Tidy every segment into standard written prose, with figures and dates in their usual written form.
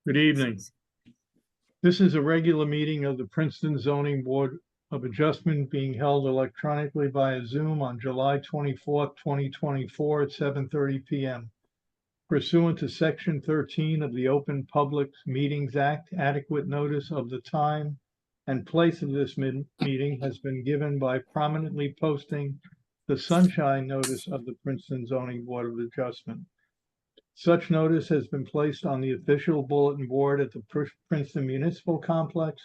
Good evening. This is a regular meeting of the Princeton Zoning Board of Adjustment being held electronically via Zoom on July 24th, 2024 at 7:30 p.m. Pursuant to Section 13 of the Open Public Meetings Act, adequate notice of the time and place of this meeting has been given by prominently posting the sunshine notice of the Princeton Zoning Board of Adjustment. Such notice has been placed on the official bulletin board at the Princeton Municipal Complex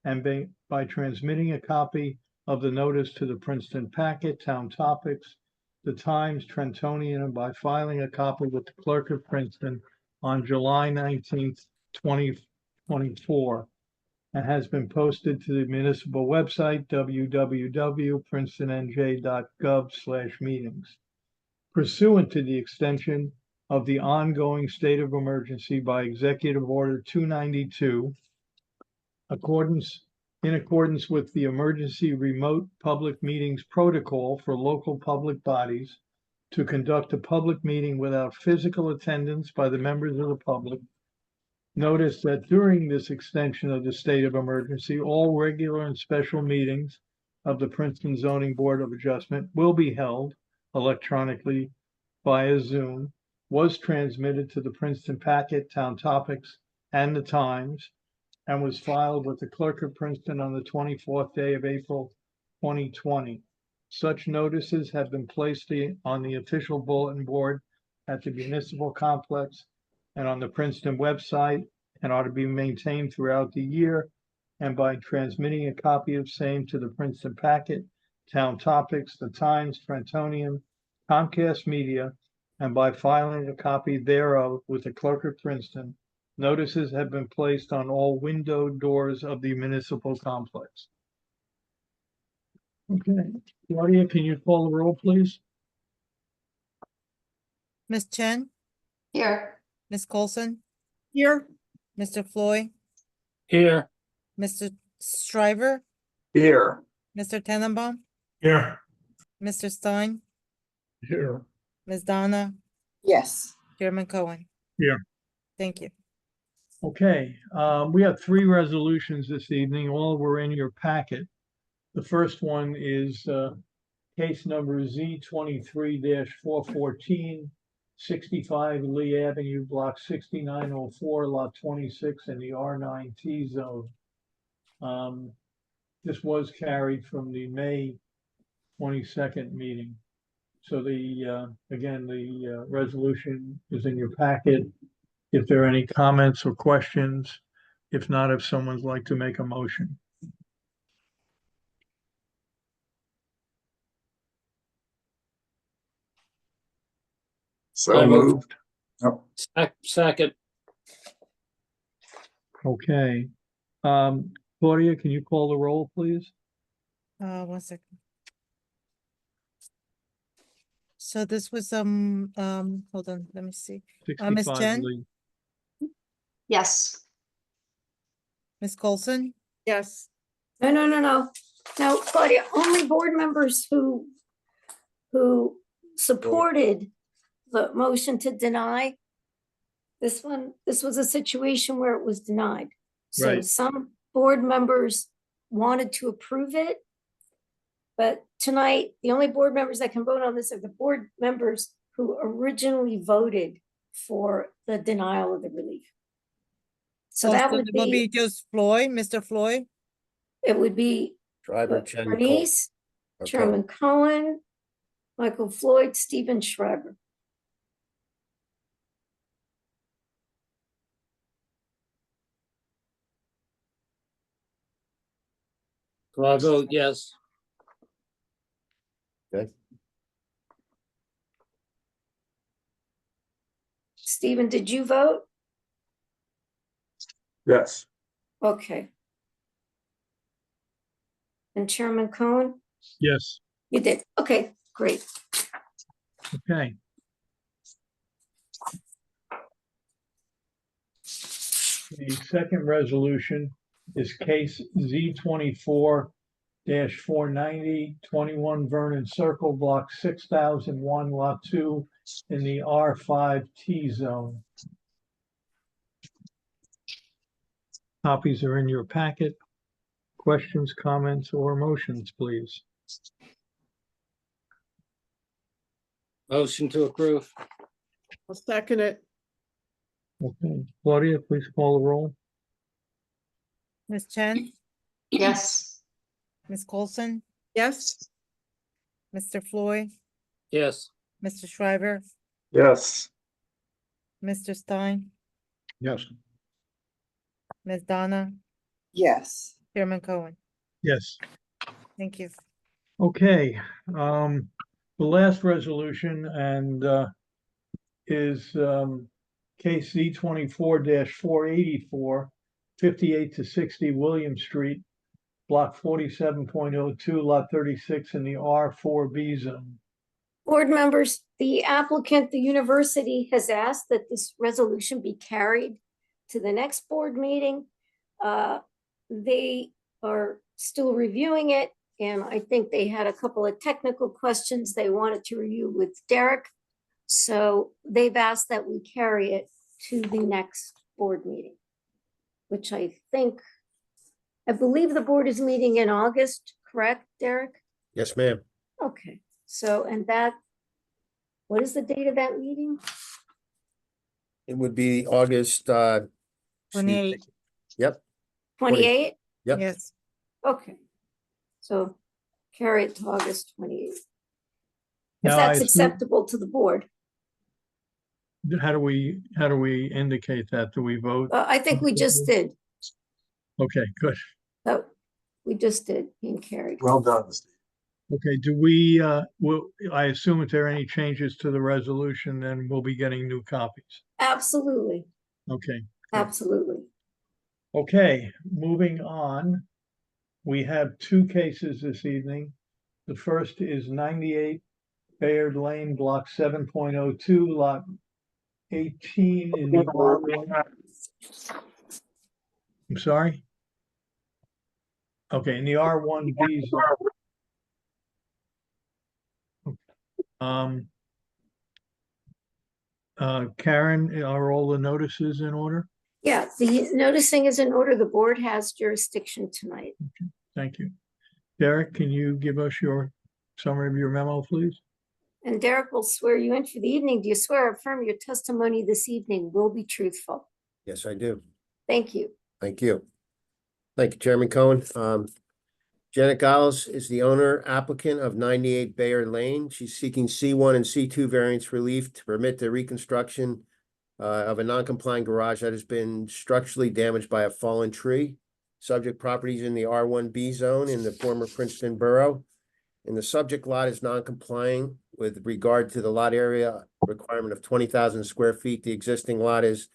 and by transmitting a copy of the notice to the Princeton Packet, Town Topics, the Times, Trentonian, and by filing a copy with the Clerk of Princeton on July 19th, 2024, and has been posted to the municipal website, www.princetonnj.gov/meetings. Pursuant to the extension of the ongoing state of emergency by Executive Order 292, in accordance with the Emergency Remote Public Meetings Protocol for local public bodies to conduct a public meeting without physical attendance by the members of the public. Notice that during this extension of the state of emergency, all regular and special meetings of the Princeton Zoning Board of Adjustment will be held electronically via Zoom, was transmitted to the Princeton Packet, Town Topics, and the Times, and was filed with the Clerk of Princeton on the 24th day of April, 2020. Such notices have been placed on the official bulletin board at the municipal complex and on the Princeton website and are to be maintained throughout the year, and by transmitting a copy of same to the Princeton Packet, Town Topics, the Times, Trentonian, Comcast Media, and by filing a copy thereof with the Clerk of Princeton. Notices have been placed on all window doors of the municipal complex. Okay, Claudia, can you call the roll, please? Ms. Chen, Here. Ms. Coulson, Here. Mr. Floyd, Here. Mr. Shriver, Here. Mr. Tenenbaum, Here. Mr. Stein, Here. Ms. Donna, Yes. Chairman Cohen. Here. Thank you. Okay, we have three resolutions this evening. All were in your packet. The first one is case number Z23-414, 65 Lee Avenue, block 6904, lot 26 in the R9T zone. This was carried from the May 22nd meeting. So again, the resolution is in your packet. If there are any comments or questions, if not, if someone's like to make a motion. So moved. Second. Okay. Claudia, can you call the roll, please? 1 second. So this was hold on, let me see. Ms. 65 Chen? Lee. Yes. Ms. Coulson, Yes. No. Now, Claudia, only board members who supported the motion to deny. This was a situation where it was denied. So Right. some board members wanted to approve it. But tonight, the only board members that can vote on this are the board members who originally voted for the denial of the relief. So that would will be, be just Floyd, Mr. Floyd, it would be Schreiber, Chen, Cole. Bernice, Okay. Chairman Cohen, Michael Floyd, Stephen Schreiber. So I vote yes. Stephen, did you vote? Yes. Okay. And Chairman Cohen? Yes, You did. Okay, great. okay. The second resolution is case Z24-490, 21 Vernon Circle, block 6001, lot 2 in the R5T zone. Copies are in your packet. Questions, comments, or motions, please? Motion to approve. I'll second it. Okay, Claudia, please call the roll. Ms. Chen, Yes. Ms. Coulson, Yes, Mr. Floyd, Yes. Mr. Shriver, Yes. Mr. Stein, Yes. Ms. Donna, yes. Chairman Cohen. Yes. Thank you. Okay, the last resolution and is case Z 24-484, 58 to 60 William Street, block 47.02, lot 36 in the R4B zone. Board members, the applicant, the university, has asked that this resolution be carried to the next board meeting. They are still reviewing it, and I think they had a couple of technical questions they wanted to review with Derek. So they've asked that we carry it to the next board meeting, which I believe the board is meeting in August, correct, Derek? Yes, ma'am. Okay, so, and that, what is the date of that meeting? It would be August, 28, Yep, 28? yep. yes. Okay. So carry it to August 28th. If Now, I that's assume- acceptable to the board. How do we indicate that? Do we vote? I think we just did. Okay, good. Oh, we just did, being carried. Well done, Steve. Okay, do we, I assume if there are any changes to the resolution, then we'll be getting new copies. Absolutely, Okay, absolutely. okay, moving on. We have two cases this evening. The first is 98 Bayard Lane, block 7.02, lot 18 in the R1. I'm sorry? Okay, in the R1B zone. Karen, are all the notices in order? Yeah, the noticing is in order. The board has jurisdiction tonight. Thank you. Derek, can you give us your summary of your memo, please? And Derek will swear you in for the evening. Do you swear or affirm your testimony this evening will be truthful? Yes, I do. Thank you. Thank you. Thank you, Chairman Cohen. Janet Giles is the owner applicant of 98 Bayard Lane. She's seeking C1 and C2 variance relief to permit the reconstruction of a non-compliant garage that has been structurally damaged by a fallen tree. Subject properties in the R1B zone in the former Princeton Borough. And the subject lot is non-complying with regard to the lot area requirement of 20,000 square feet. The existing lot is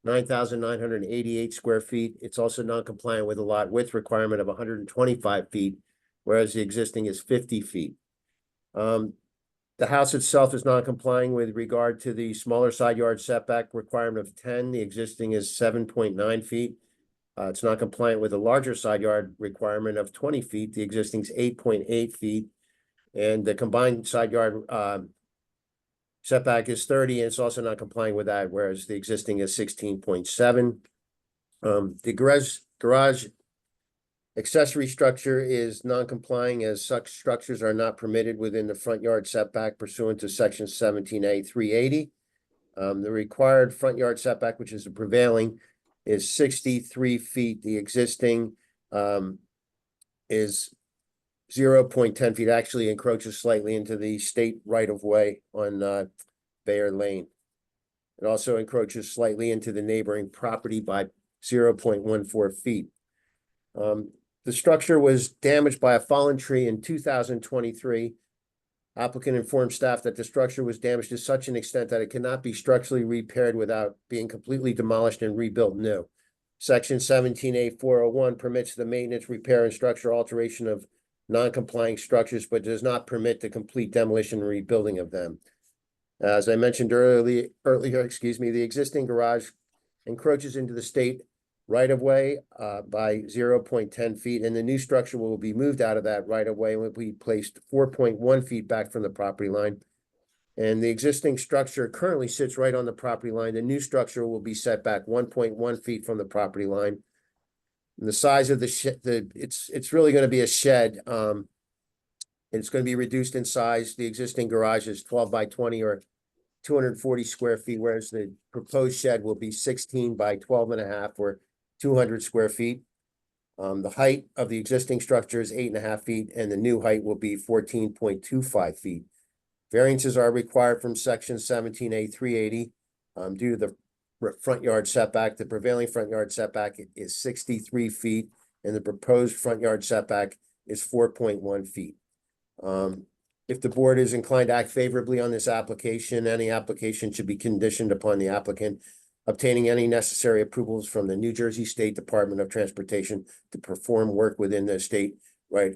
9,988 square feet. It's also non-compliant with the lot width requirement of 125 feet, whereas the existing is 50 feet. The house itself is non-complying with regard to the smaller side yard setback requirement of 10. The existing is 7.9 feet. It's not compliant with the larger side yard requirement of 20 feet. The existing is 8.8 feet. And the combined side yard setback is 30, and it's also not complying with that, whereas the existing is 16.7. The garage accessory structure is non-complying, as such structures are not permitted within the front yard setback pursuant to section 17A 380. The required front yard setback, which is the prevailing, is 63 feet. The existing is 0.10 feet, actually encroaches slightly into the state right-of-way on Bayard Lane. It also encroaches slightly into the neighboring property by 0.14 feet. The structure was damaged by a fallen tree in 2023. Applicant informed staff that the structure was damaged to such an extent that it cannot be structurally repaired without being completely demolished and rebuilt new. Section 17A 401 permits the maintenance, repair, and structural alteration of non-complying structures, but does not permit the complete demolition and rebuilding of them. As I mentioned earlier, the existing garage encroaches into the state right-of-way by 0.10 feet, and the new structure will be moved out of that right-of-way and will be placed 4.1 feet back from the property line. And the existing structure currently sits right on the property line. The new structure will be set back 1.1 feet from the property line. And the size of the shed, it's really gonna be a shed, it's gonna be reduced in size. The existing garage is 12 by 20 or 240 square feet, whereas the proposed shed will be 16 by 12 and a half or 200 square feet. The height of the existing structure is 8.5 feet, and the new height will be 14.25 feet. Variances are required from section 17A 380, due to the front yard setback. The prevailing front yard setback is 63 feet, and the proposed front yard setback is 4.1 feet. If the board is inclined to act favorably on this application, any application should be conditioned upon the applicant obtaining any necessary approvals from the New Jersey State Department of Transportation to perform work within the state right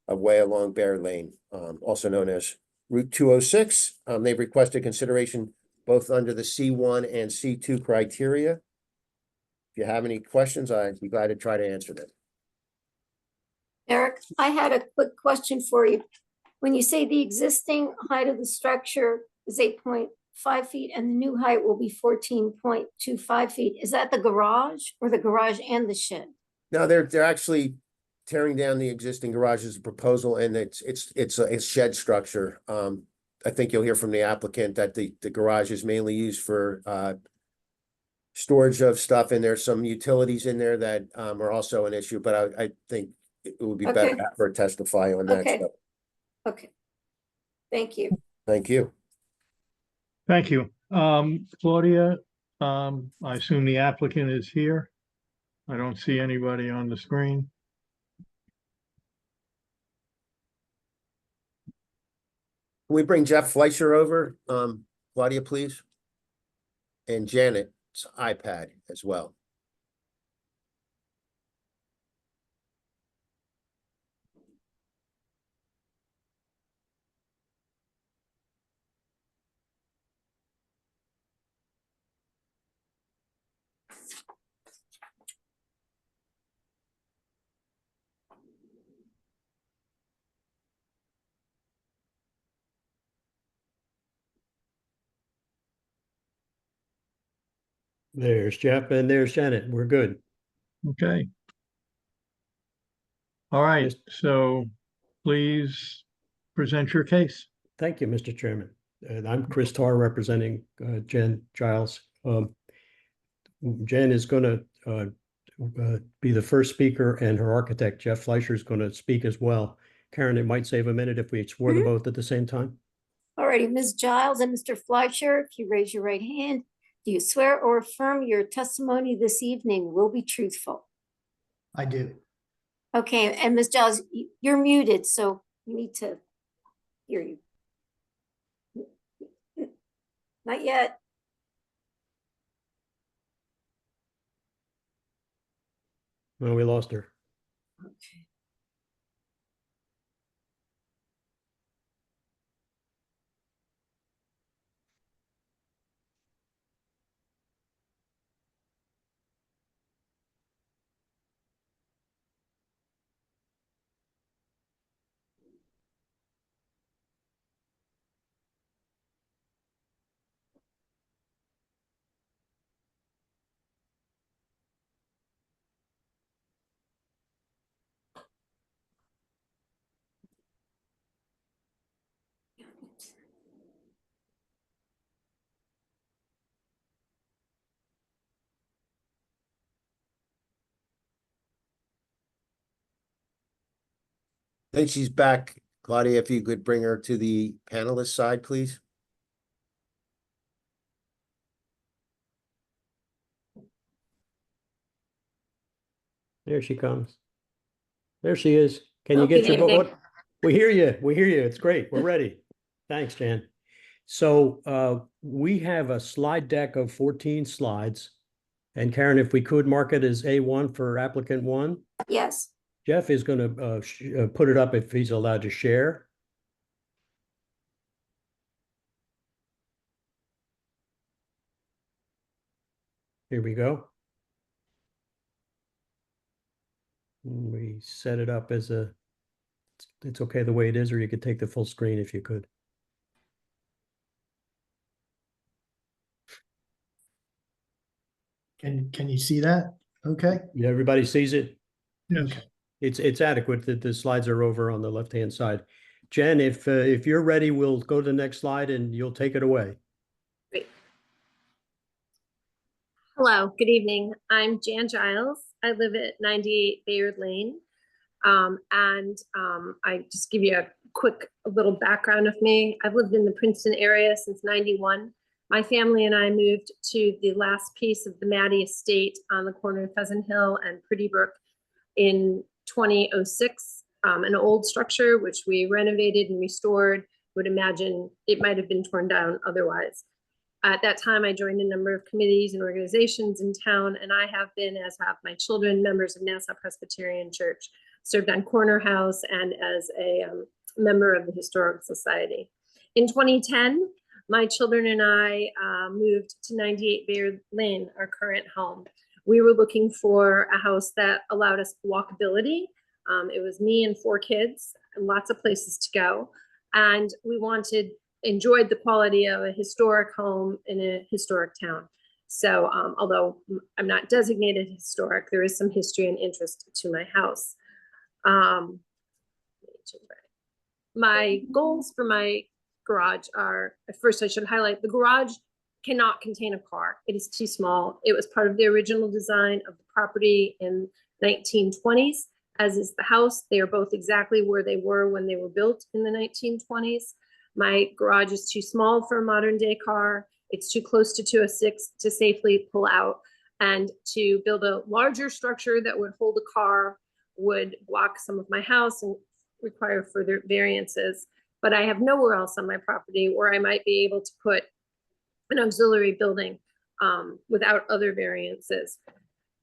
of way along Bear Lane, also known as Route 206. They've requested consideration both under the C1 and C2 criteria. If you have any questions, I'd be glad to try to answer them. Eric, I had a quick question for you. When you say the existing height of the structure is 8.5 feet and the new height will be 14.25 feet, is that the garage or the garage and the shed? No, they're actually tearing down the existing garage as a proposal, and it's a shed structure. I think you'll hear from the applicant that the garage is mainly used for storage of stuff, and there's some utilities in there that are also an issue, but I think it would be better Okay. to have her testify on that Okay. stuff. Okay. Thank you. Thank you. Thank you. Claudia, I assume the applicant is here. I don't see anybody on the screen. Can we bring Jeff Fleischer over, Claudia, please? And Janet's iPad as well. There's Jeff and there's Janet. We're good. Okay. All right, Yes. so please present your case. Thank you, Mr. Chairman. And I'm Chris Tarr representing Jen Giles. Jen is going to be the first speaker, and her architect, Jeff Fleischer, is going to speak as well. Karen, it might save a minute if we swore them both at the same time. All righty, Ms. Giles and Mr. Fleischer, if you raise your right hand, do you swear or affirm your testimony this evening will be truthful? I do. Okay, and Ms. Giles, you're muted, so we need to hear you. Not yet. Well, we lost her. Okay. I think she's back. Claudia, if you could bring her to the panelist side, please. There she comes. There she is. Can you Oh, get good your evening. vote? We hear you. We hear you. It's great. We're ready. Thanks, Jan. So we have a slide deck of 14 slides. And Karen, if we could mark it as A1 for applicant 1. Yes. Jeff is going to put it up if he's allowed to share. Here we go. We set it up as it's okay the way it is, or you could take the full screen if you could. Can you see that? Okay. Yeah, everybody sees it. Yes. It's adequate that the slides are over on the left-hand side. Jen, if you're ready, we'll go to the next slide and you'll take it away. Hello, good evening. I'm Jan Giles. I live at 98 Bayard Lane. I just give you a quick little background of me. I've lived in the Princeton area since '91. My family and I moved to the last piece of the Maddie Estate on the corner of Pheasant Hill and Pretty Brook in 2006, an old structure which we renovated and restored. Would imagine it might have been torn down otherwise. At that time, I joined a number of committees and organizations in town, and I have been, as have my children, members of Nassau Presbyterian Church, served on Corner House and as a member of the Historical Society. In 2010, my children and I moved to 98 Bayard Lane, our current home. We were looking for a house that allowed us walkability. It was me and 4 kids and lots of places to go. And we enjoyed the quality of a historic home in a historic town. So although I'm not designated historic, there is some history and interest to my house. My goals for my garage are, first I should highlight, the garage cannot contain a car. It is too small. It was part of the original design of the property in 1920s, as is the house. They are both exactly where they were when they were built in the 1920s. My garage is too small for a modern day car. It's too close to 206 to safely pull out. And to build a larger structure that would hold a car would block some of my house and require further variances. But I have nowhere else on my property where I might be able to put an auxiliary building without other variances.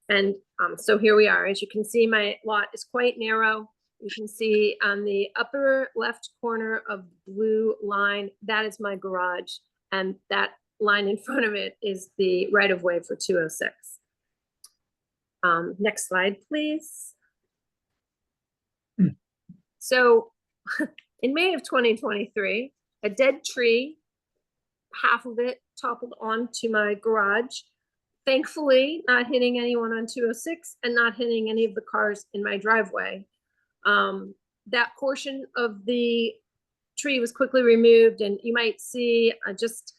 And so here we are. As you can see, my lot is quite narrow. You can see on the upper left corner of the blue line, that is my garage. And that line in front of it is the right of way for 206. Next slide, please. So in May of 2023, a dead tree, half of it toppled onto my garage. Thankfully, not hitting anyone on 206 and not hitting any of the cars in my driveway. That portion of the tree was quickly removed, and you might see just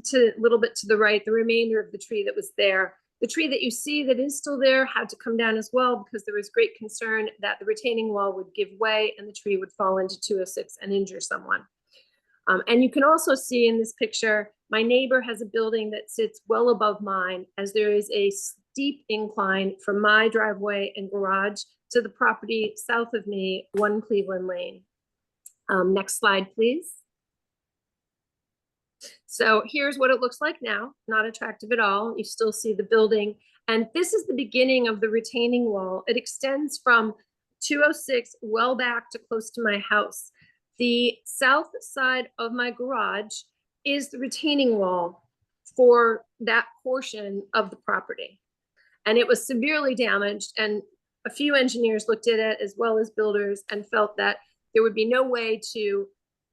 to a little bit to the right, the remainder of the tree that was there. The tree that you see that is still there had to come down as well because there was great concern that the retaining wall would give way and the tree would fall into 206 and injure someone. And you can also see in this picture, my neighbor has a building that sits well above mine, as there is a steep incline from my driveway and garage to the property south of me, 1 Cleveland Lane. Next slide, please. So here's what it looks like now. Not attractive at all. You still see the building. And this is the beginning of the retaining wall. It extends from 206 well back to close to my house. The south side of my garage is the retaining wall for that portion of the property. And it was severely damaged, and a few engineers looked at it as well as builders and felt that there would be no way to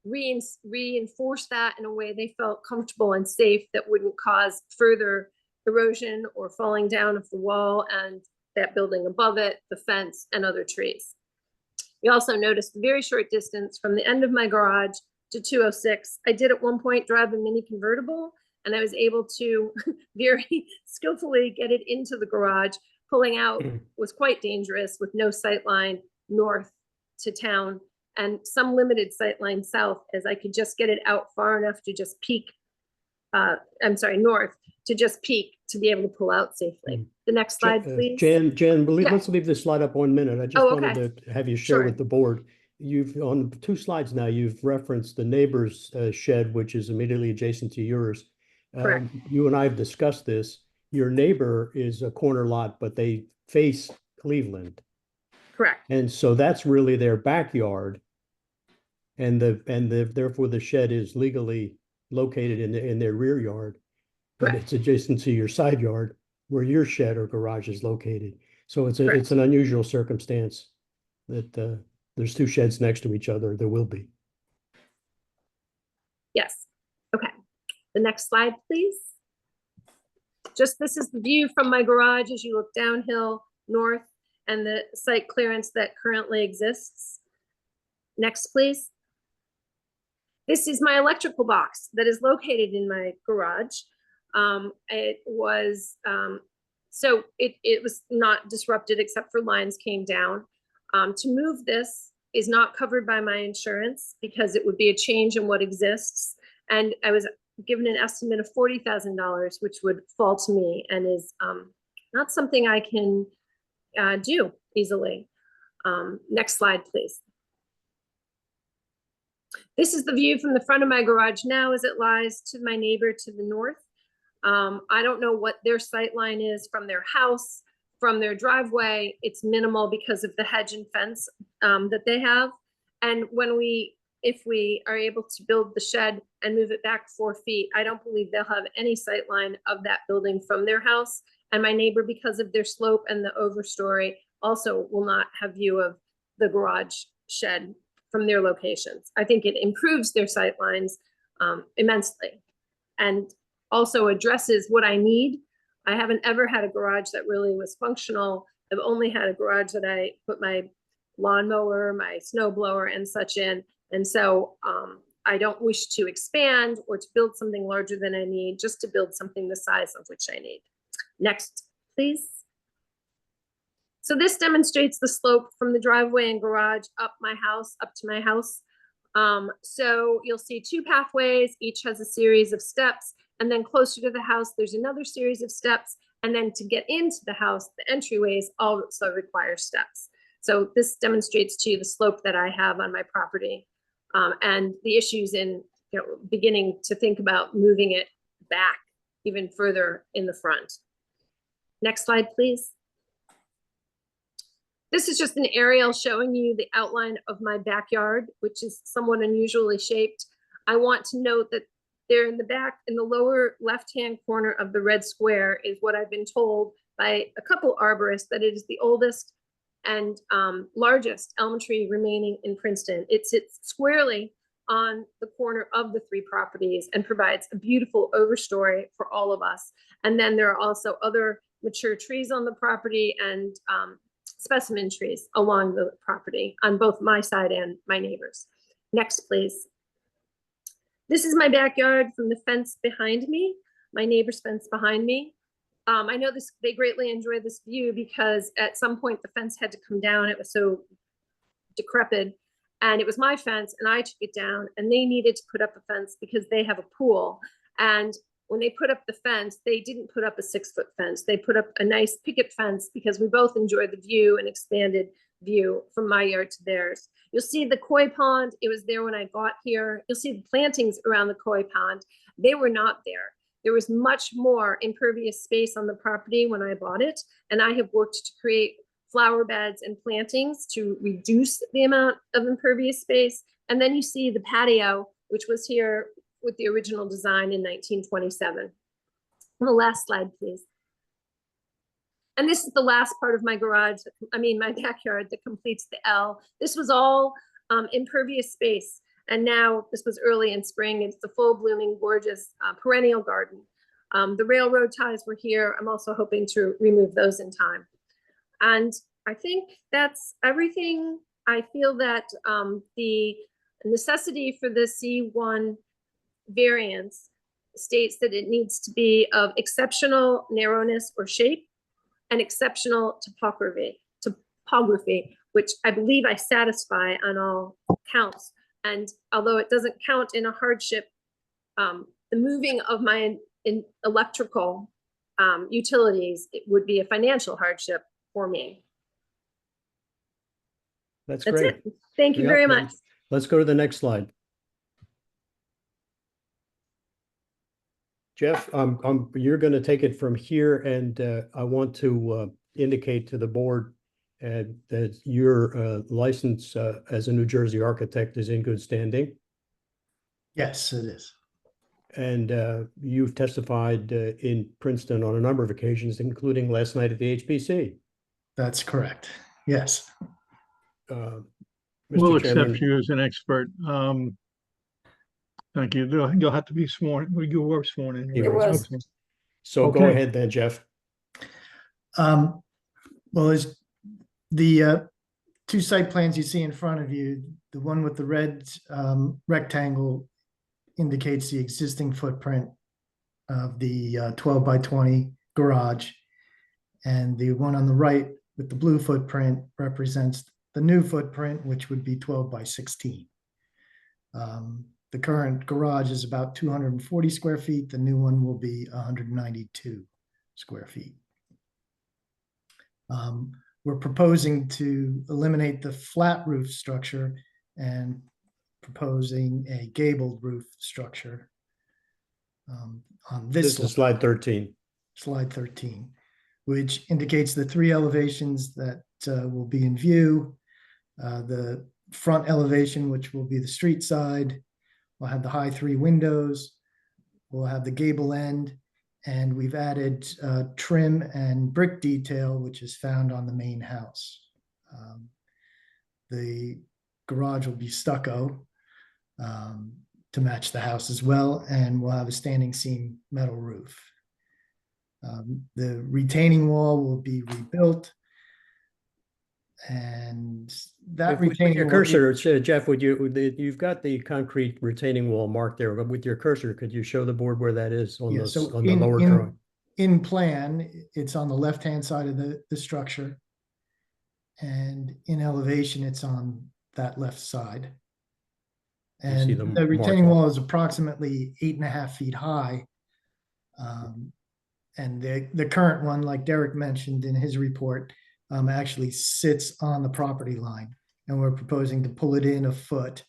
reinforce that in a way they felt comfortable and safe that wouldn't cause further erosion or falling down of the wall and that building above it, the fence, and other trees. You also noticed a very short distance from the end of my garage to 206. I did at one point drive a mini convertible, and I was able to very skillfully get it into the garage. Pulling out was quite dangerous with no sight line north to town and some limited sight line south, as I could just get it out far enough to just peek, north, to just peek to be able to pull out safely. The next slide, please. Jan, Yeah. let's leave this slide up 1 minute. I just Oh, wanted to have you share Sure. with the board. You've, on 2 slides now, you've referenced the neighbor's shed, which is immediately adjacent to yours. Correct. You and I have discussed this. Your neighbor is a corner lot, but they face Cleveland. Correct. And so that's really their backyard. And therefore the shed is legally located in their rear yard. But Correct. it's adjacent to your side yard where your shed or garage is located. So it's Correct. it's an unusual circumstance that there's 2 sheds next to each other. There will be. Yes. Okay. The next slide, please. Just this is the view from my garage as you look downhill north. and the site clearance that currently exists. Next, please. This is my electrical box that is located in my garage. It was, so it was not disrupted except for lines came down. To move this is not covered by my insurance because it would be a change in what exists. And I was given an estimate of $40,000, which would fall to me and is not something I can do easily. Next slide, please. This is the view from the front of my garage now as it lies to my neighbor to the north. I don't know what their sight line is from their house, from their driveway. It's minimal because of the hedge and fence that they have. And if we are able to build the shed and move it back 4 feet, I don't believe they'll have any sight line of that building from their house. And my neighbor, because of their slope and the overstory, also will not have view of the garage shed from their locations. I think it improves their sight lines immensely and also addresses what I need. I haven't ever had a garage that really was functional. I've only had a garage that I put my lawnmower, my snow blower and such in. And so I don't wish to expand or to build something larger than I need, just to build something the size of which I need. Next, please. So this demonstrates the slope from the driveway and garage up to my house. So you'll see 2 pathways, each has a series of steps. And then closer to the house, there's another series of steps. And then to get into the house, the entryways also require steps. So this demonstrates to you the slope that I have on my property and the issues in beginning to think about moving it back even further in the front. Next slide, please. This is just an aerial showing you the outline of my backyard, which is somewhat unusually shaped. I want to note that there in the back, in the lower left-hand corner of the red square is what I've been told by a couple arborists that it is the oldest and largest elm tree remaining in Princeton. It sits squarely on the corner of the 3 properties and provides a beautiful overstory for all of us. And then there are also other mature trees on the property and specimen trees along the property on both my side and my neighbors. Next, please. This is my backyard from the fence behind me, my neighbor's fence behind me. I know they greatly enjoy this view because at some point the fence had to come down. It was so decrepit and it was my fence and I took it down and they needed to put up a fence because they have a pool. And when they put up the fence, they didn't put up a 6-foot fence. They put up a nice picket fence because we both enjoy the view and expanded view from my yard to theirs. You'll see the koi pond. It was there when I got here. You'll see the plantings around the koi pond. They were not there. There was much more impervious space on the property when I bought it. And I have worked to create flower beds and plantings to reduce the amount of impervious space. And then you see the patio, which was here with the original design in 1927. On the last slide, please. And this is the last part of my garage, my backyard that completes the L. This was all impervious space. And now this was early in spring. It's the full blooming, gorgeous perennial garden. The railroad ties were here. I'm also hoping to remove those in time. And I think that's everything. I feel that the necessity for the C1 variance states that it needs to be of exceptional narrowness or shape and exceptional topography, which I believe I satisfy on all counts. And although it doesn't count in a hardship, the moving of my electrical utilities, it would be a financial hardship for me. That's That's great. it. Thank you Yep, very and much. Let's go to the next slide. Jeff, you're going to take it from here, and I want to indicate to the board that your license as a New Jersey architect is in good standing. Yes, it is. And you've testified in Princeton on a number of occasions, including last night at the HPC. That's correct. Yes. Mr. We'll Chairman, accept you as an expert. Thank you. You'll have to be sworn. You were sworn in. It was. Okay. so go Okay. ahead then, Jeff. Well, as The two site plans you see in front of you, the one with the red rectangle indicates the existing footprint of the 12 by 20 garage. And the one on the right with the blue footprint represents the new footprint, which would be 12 by 16. The current garage is about 240 square feet. The new one will be 192 square feet. We're proposing to eliminate the flat roof structure and proposing a gabled roof structure on This is slide 13. slide 13, which indicates the three elevations that will be in view. The front elevation, which will be the street side, will have the high three windows, we'll have the gable end, and we've added trim and brick detail, which is found on the main house. The garage will be stucco to match the house as well, and we'll have a standing seam metal roof. The retaining wall will be rebuilt. And that With retaining your wall cursor, Jeff, you've got the concrete retaining wall marked there, but with your cursor, could you show the board where that is on Yeah, the, so on the lower drawing? in plan, it's on the left-hand side of the structure. And in elevation, it's on that left side. You see And the the retaining mark. wall is approximately 8.5 feet high. And the current one, like Derek mentioned in his report, actually sits on the property line, and we're proposing to pull it in a foot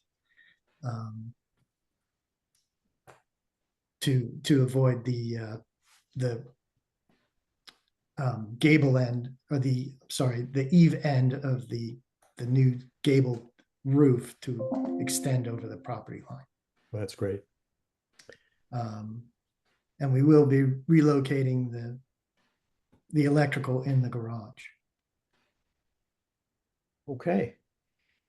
to avoid the gable end, or the eave end of the new gable roof to extend over the property line. That's great. And we will be relocating the electrical in the garage. Okay.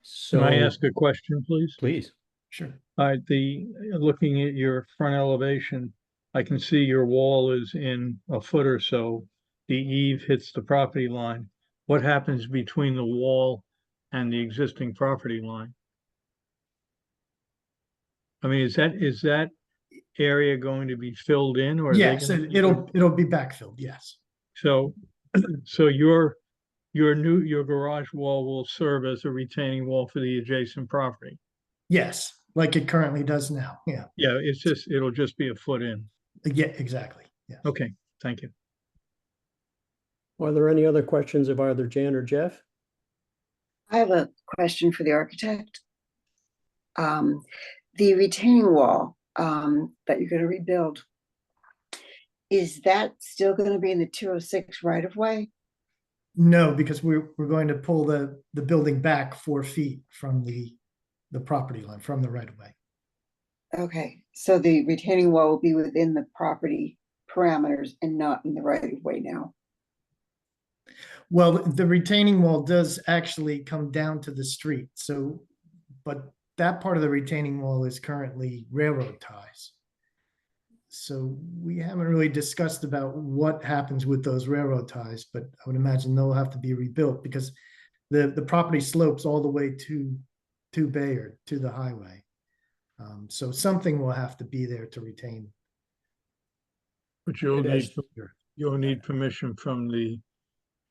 So. Can I ask a question, please? Please. Sure. All right, looking at your front elevation, I can see your wall is in a foot or so. The eave hits the property line. What happens between the wall and the existing property line? I mean, is that area going to be filled in, or? Yes, it'll be backfilled, yes. So, so your garage wall will serve as a retaining wall for the adjacent property? Yes, like it currently does now, yeah. Yeah, it'll just be a foot in. Yeah, exactly, yeah. Okay, thank you. Are there any other questions of either Jan or Jeff? I have a question for the architect. The retaining wall that you're going to rebuild, is that still going to be in the 206 right of way? No, because we're going to pull the building back 4 feet from the property line, from the right of way. Okay, so the retaining wall will be within the property parameters and not in the right of way now. Well, the retaining wall does actually come down to the street, so, but that part of the retaining wall is currently railroad ties. So we haven't really discussed about what happens with those railroad ties, but I would imagine they'll have to be rebuilt because the property slopes all the way to Bayard, to the highway. So something will have to be there to retain. But It you'll need permission from the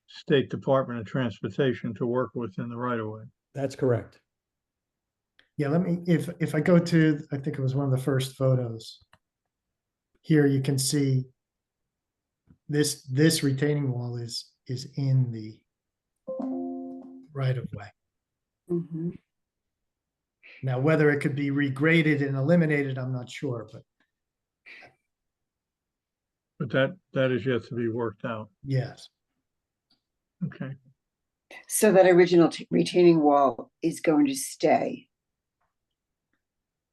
State Department of Transportation to work within the right of way. That's correct. Yeah, let me, if I go to, I think it was one of the first photos. Here you can see this retaining wall is in the right of way. Mm-hmm. Now, whether it could be regraded and eliminated, I'm not sure, but that is yet to be worked out. yes. Okay. So that original retaining wall is going to stay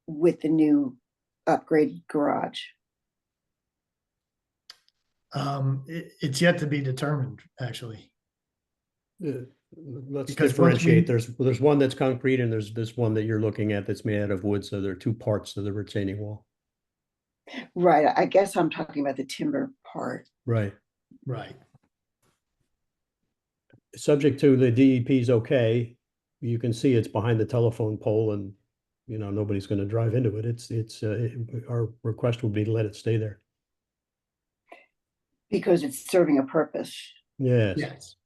with the new upgraded garage. It's yet to be determined, actually. Let's Because once differentiate. There's one that's concrete and there's this one that you're looking at that's made out of wood. So there are two parts of the retaining wall. Right, I guess I'm talking about the timber part. Right. Right. subject to the DEP's okay, you can see it's behind the telephone pole and, you know, nobody's gonna drive into it. Our request would be to let it stay there. Because it's serving a purpose. Yes. Yes.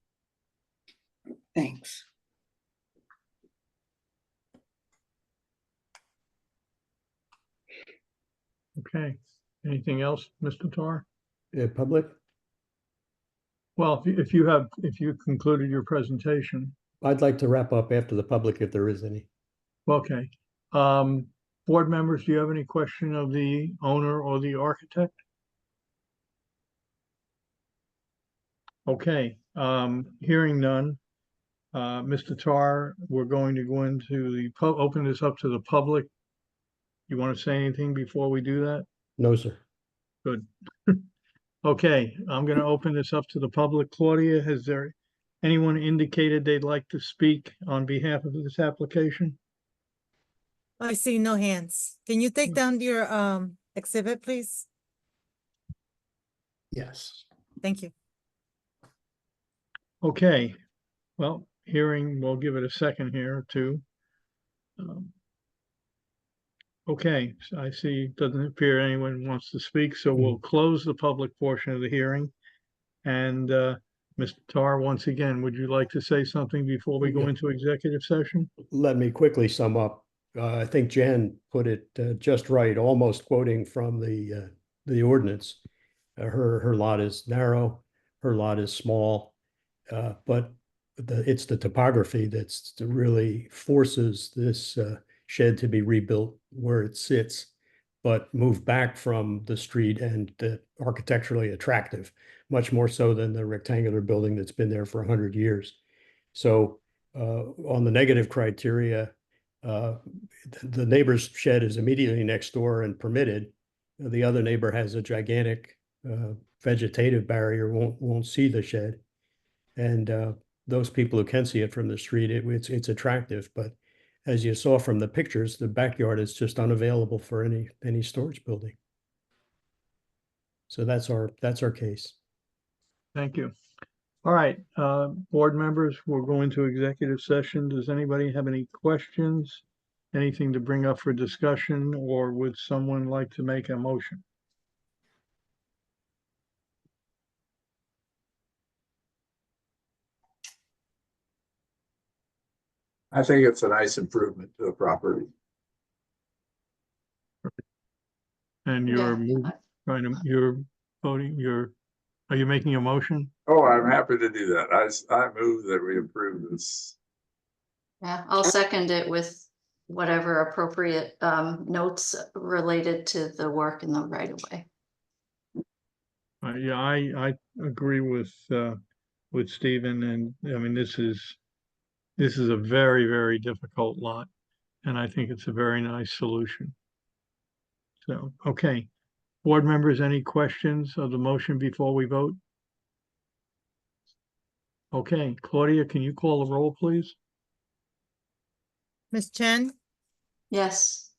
Thanks. Okay, anything else, Mr. Tar? Public, Well, if you concluded your presentation, I'd like to wrap up after the public if there is any. okay. Board members, do you have any question of the owner or the architect? Okay, hearing none. Mr. Tar, we're going to go into open this up to the public. You want to say anything before we do that? No, sir. Good. Okay, I'm gonna open this up to the public. Claudia, has there anyone indicated they'd like to speak on behalf of this application? I see no hands. Can you take down your exhibit, please? Yes. Thank you. Okay, well, we'll give it a second here or two. Okay, so I see, doesn't appear anyone wants to speak, so we'll close the public portion of the hearing. And Mr. Tar, once again, would you like to say something before we go Yeah. into executive session? Let me quickly sum up. I think Jan put it just right, almost quoting from the ordinance. Her lot is narrow, her lot is small, but it's the topography that's really forces this shed to be rebuilt where it sits, but move back from the street and architecturally attractive, much more so than the rectangular building that's been there for 100 years. So on the negative criteria, the neighbor's shed is immediately next door and permitted. The other neighbor has a gigantic vegetative barrier, won't see the shed. And those people who can see it from the street, it's attractive. But as you saw from the pictures, the backyard is just unavailable for any storage building. So that's our case. Thank you. All right, board members, we'll go into executive session. Does anybody have any questions? Anything to bring up for discussion, or would someone like to make a motion? I think it's a nice improvement to the property. And you're you're voting, are you making a motion? Oh, I'm happy to do that. I move that we approve this. Yeah, I'll second it with whatever appropriate notes related to the work in the right of way. Yeah, I agree with Stephen, and I mean, this is a very, very difficult lot, and I think it's a very nice solution. So, okay. Board members, any questions of the motion before we vote? Okay, Claudia, can you call the roll, please? Ms. Chen, Yes.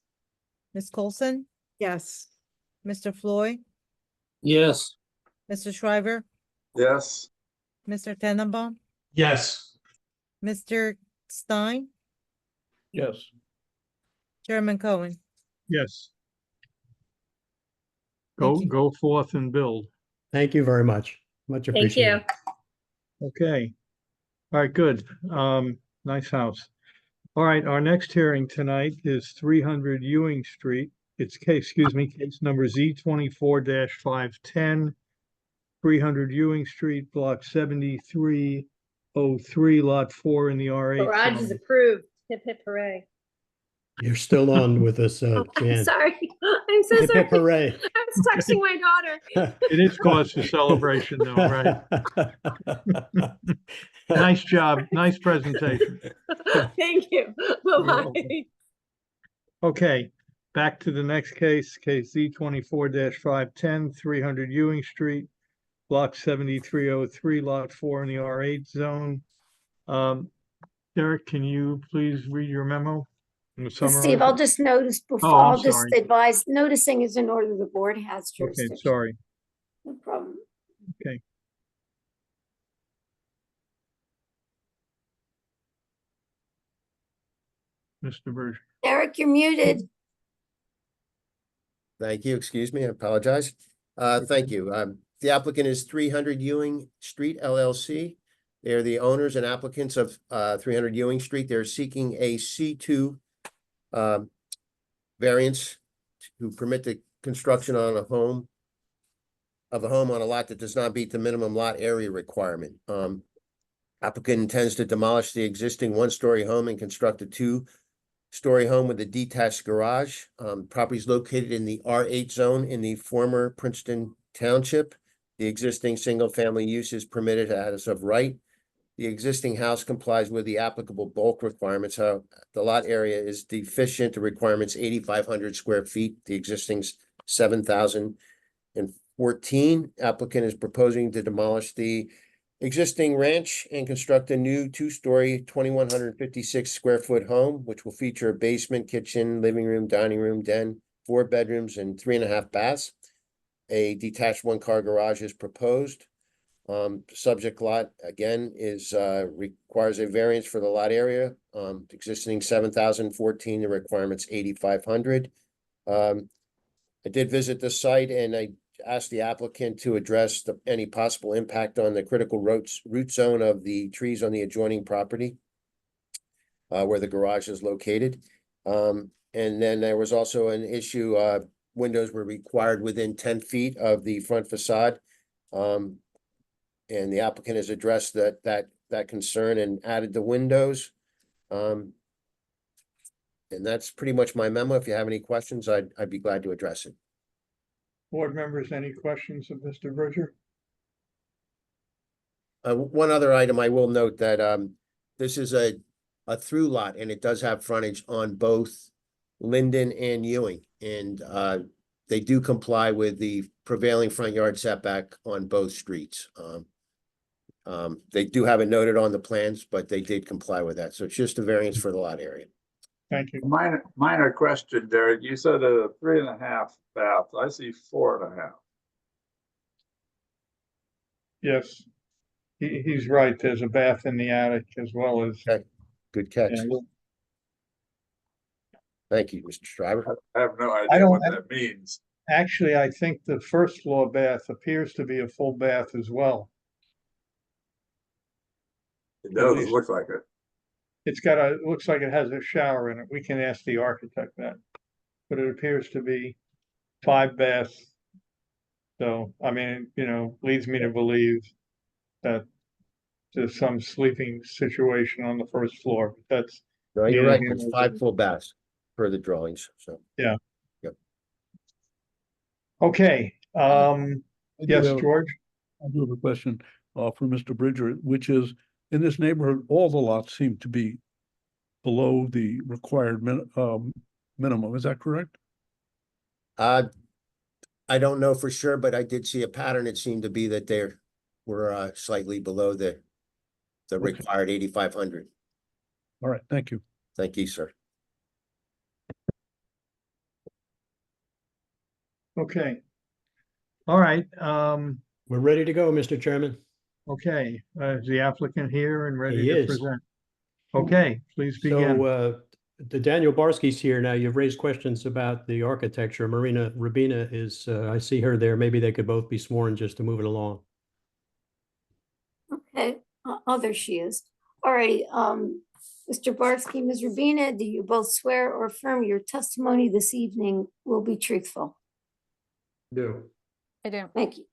Ms. Coulson, Yes. Mr. Floyd, Yes. Mr. Shriver, Yes. Mr. Tenenbaum, Yes. Mr. Stein, Yes. Chairman Cohen. Yes. Thank you. Go forth and build. Thank you very much. Much Thank appreciated. you. Okay. All right, good. Nice house. All right, our next hearing tonight is 300 Ewing Street. It's case number Z24-510, 300 Ewing Street, block 7303, lot 4 in the R8 Garage is zone. approved. Hip hip hooray. You're still on with us, Oh, I'm Jan. sorry. I'm so Hip, sorry. hip, hooray. I was texting my daughter. It is cause for celebration though, right? Nice job. Nice presentation. Thank you. welcome. Bye-bye. Okay, back to the next case Z24-510, 300 Ewing Street, block 7303, lot 4 in the R8 zone. Derek, can you please read your memo? and summarize Steve, I'll it? just notice before, Oh, I'm I'll just sorry. advise, noticing is in order the board has Okay, jurisdiction. sorry. No problem. Okay. Mr. Berger. Derek, you're muted. Thank you. Excuse me. I apologize. Thank you. The applicant is 300 Ewing Street LLC. They are the owners and applicants of 300 Ewing Street. They're seeking a C2 variance to permit the construction on a home on a lot that does not meet the minimum lot area requirement. Applicant intends to demolish the existing one-story home and construct a two-story home with a detached garage. Property is located in the R8 zone in the former Princeton Township. The existing single-family use is permitted as of right. The existing house complies with the applicable bulk requirements. The lot area is deficient. The requirement's 8,500 square feet. The existing's 7,014. Applicant is proposing to demolish the existing ranch and construct a new two-story, 2,156 square foot home, which will feature a basement, kitchen, living room, dining room, den, 4 bedrooms, and 3.5 baths. A detached one-car garage is proposed. Subject lot, again, is requires a variance for the lot area. Existing 7,014, the requirement's 8,500. I did visit the site and I asked the applicant to address any possible impact on the critical root zone of the trees on the adjoining property where the garage is located. And then there was also an issue, windows were required within 10 feet of the front facade. And the applicant has addressed that concern and added the windows. And that's pretty much my memo. If you have any questions, I'd be glad to address it. Board members, any questions of Mr. Berger? One other item, I will note that this is a through lot and it does have frontage on both Linden and Ewing. And they do comply with the prevailing front yard setback on both streets. They do have it noted on the plans, but they did comply with that. So it's just a variance for the lot area. Thank you. Minor question, Derek. You said a 3.5 baths. I see 4.5. Yes, he's right. There's a bath in the attic as well as. Okay. Good catch. Yeah. Thank you, Mr. Stryber. I have no I idea don't what have- that means. Actually, I think the first floor bath appears to be a full bath as well. It does look like it. It looks like it has a shower in it. We can ask the architect that. But it appears to be 5 baths. So, I mean, leads me to believe that there's some sleeping situation on the first floor. That's, No, you're Yeah, right. here It's it 5 is. full baths per the drawings. So okay. I do Yes, have a- George? I do have a question for Mr. Bridger, which is, in this neighborhood, all the lots seem to be below the required minimum. Is that correct? I don't know for sure, but I did see a pattern. It seemed to be that they were slightly below the Okay. required 8,500. All right, thank you. Thank you, sir. Okay. All right, We're ready to go, Mr. Chairman. okay, is the applicant here and ready He to is. present? Okay, please begin. So the Daniel Barsky's here now. You've raised questions about the architecture. Marina Rubina is, I see her there. Maybe they could both be sworn just to move it along. Okay, oh, there she is. All right, Mr. Barsky, Ms. Rubina, do you both swear or affirm your testimony this evening will be truthful? Do. I do. Thank you.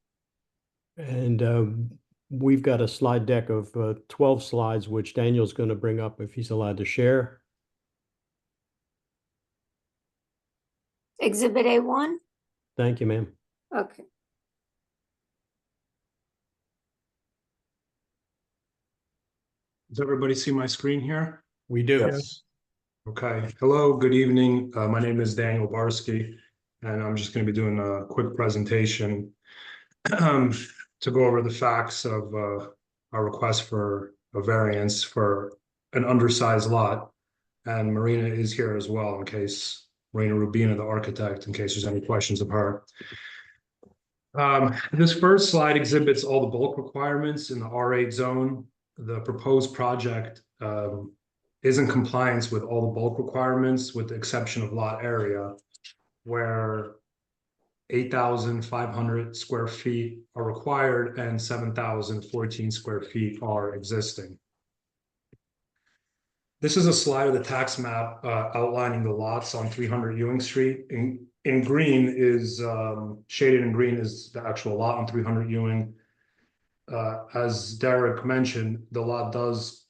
And we've got a slide deck of 12 slides, which Daniel's going to bring up if he's allowed to share. Exhibit A1? Thank you, ma'am. Okay. Does everybody see my screen here? We do. Yes. Okay. Hello, good evening. My name is Daniel Barsky, and I'm just going to be doing a quick presentation to go over the facts of our request for a variance for an undersized lot. And Marina is here as well in case, Marina Rubina, the architect, in case there's any questions of her. This first slide exhibits all the bulk requirements in the R8 zone. The proposed project is in compliance with all the bulk requirements, with the exception of lot area, where 8,500 square feet are required and 7,014 square feet are existing. This is a slide of the tax map outlining the lots on 300 Ewing Street. In green is shaded in green is the actual lot on 300 Ewing. As Derek mentioned, the lot does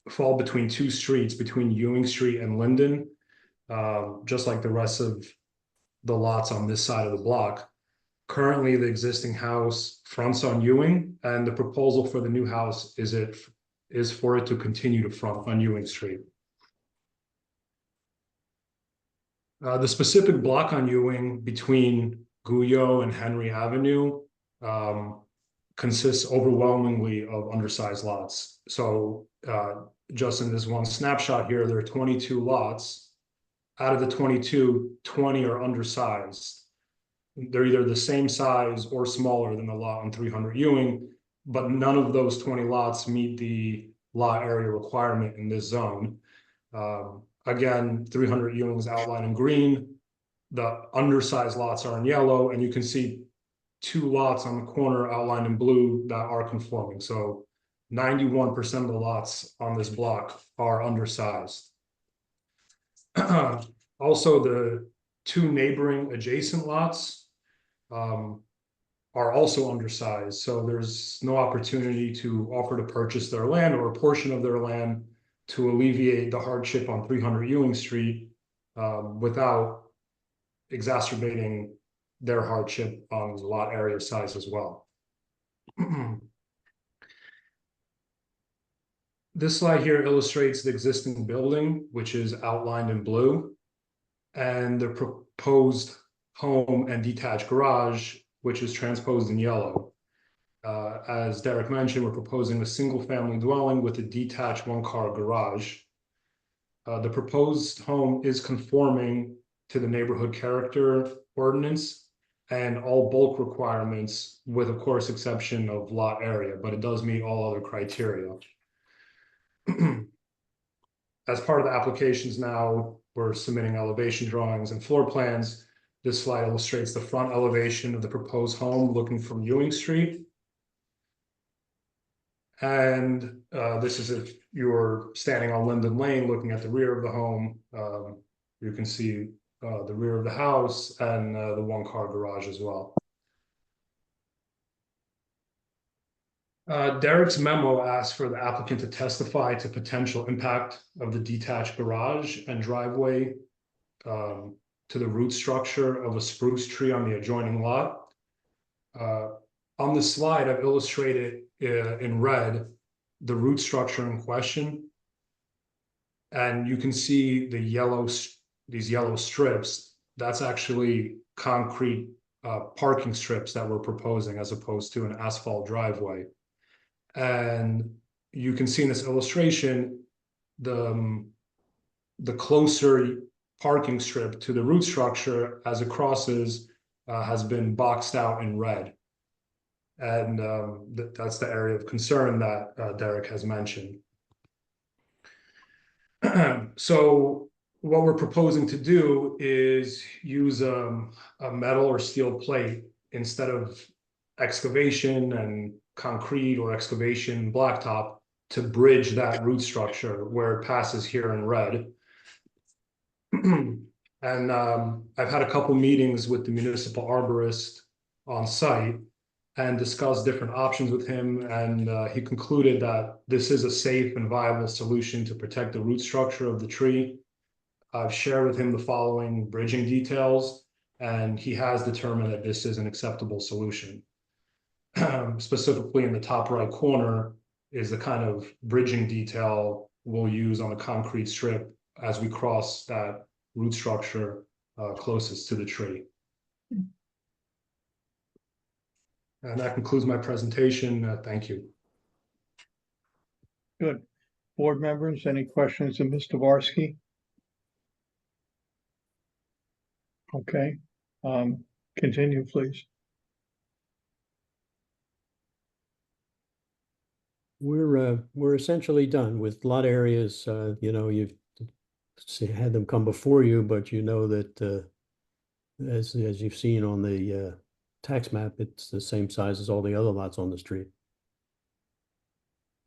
fall between two streets, between Ewing Street and Linden, just like the rest of the lots on this side of the block. Currently, the existing house fronts on Ewing, and the proposal for the new house is for it to continue to front on Ewing Street. The specific block on Ewing between Guyot and Henry Avenue consists overwhelmingly of undersized lots. So just in this one snapshot here, there are 22 lots. Out of the 22, 20 are undersized. They're either the same size or smaller than the lot on 300 Ewing, but none of those 20 lots meet the lot area requirement in this zone. Again, 300 Ewing is outlined in green. The undersized lots are in yellow, and you can see 2 lots on the corner outlined in blue that are conforming. So 91% of the lots on this block are undersized. Also, the 2 neighboring adjacent lots are also undersized. So there's no opportunity to offer to purchase their land or a portion of their land to alleviate the hardship on 300 Ewing Street without exacerbating their hardship on the lot area size as well. This slide here illustrates the existing building, which is outlined in blue, and the proposed home and detached garage, which is transposed in yellow. As Derek mentioned, we're proposing a single-family dwelling with a detached 1-car garage. The proposed home is conforming to the neighborhood character ordinance and all bulk requirements, with, of course, exception of lot area, but it does meet all other criteria. As part of the applications now, we're submitting elevation drawings and floor plans. This slide illustrates the front elevation of the proposed home looking from Ewing Street. And this is if you're standing on Linden Lane looking at the rear of the home. You can see the rear of the house and the 1-car garage as well. Derek's memo asks for the applicant to testify to potential impact of the detached garage and driveway to the root structure of a spruce tree on the adjoining lot. On this slide, I've illustrated in red the root structure in question. And you can see these yellow strips. That's actually concrete parking strips that we're proposing as opposed to an asphalt driveway. And you can see in this illustration, the closer parking strip to the root structure as it crosses has been boxed out in red. And that's the area of concern that Derek has mentioned. So what we're proposing to do is use a metal or steel plate instead of excavation and concrete or excavation blacktop to bridge that root structure where it passes here in red. And I've had a couple meetings with the municipal arborist on site and discussed different options with him, and he concluded that this is a safe and viable solution to protect the root structure of the tree. I've shared with him the following bridging details, and he has determined that this is an acceptable solution. Specifically in the top right corner is the kind of bridging detail we'll use on the concrete strip as we cross that root structure closest to the tree. And that concludes my presentation. Thank you. Good. Board members, any questions of Mr. Varsky? Okay, continue, please. We're essentially done with a lot of areas, you know, you've had them come before you, but you know that, as you've seen on the, tax map, it's the same size as all the other lots on the street.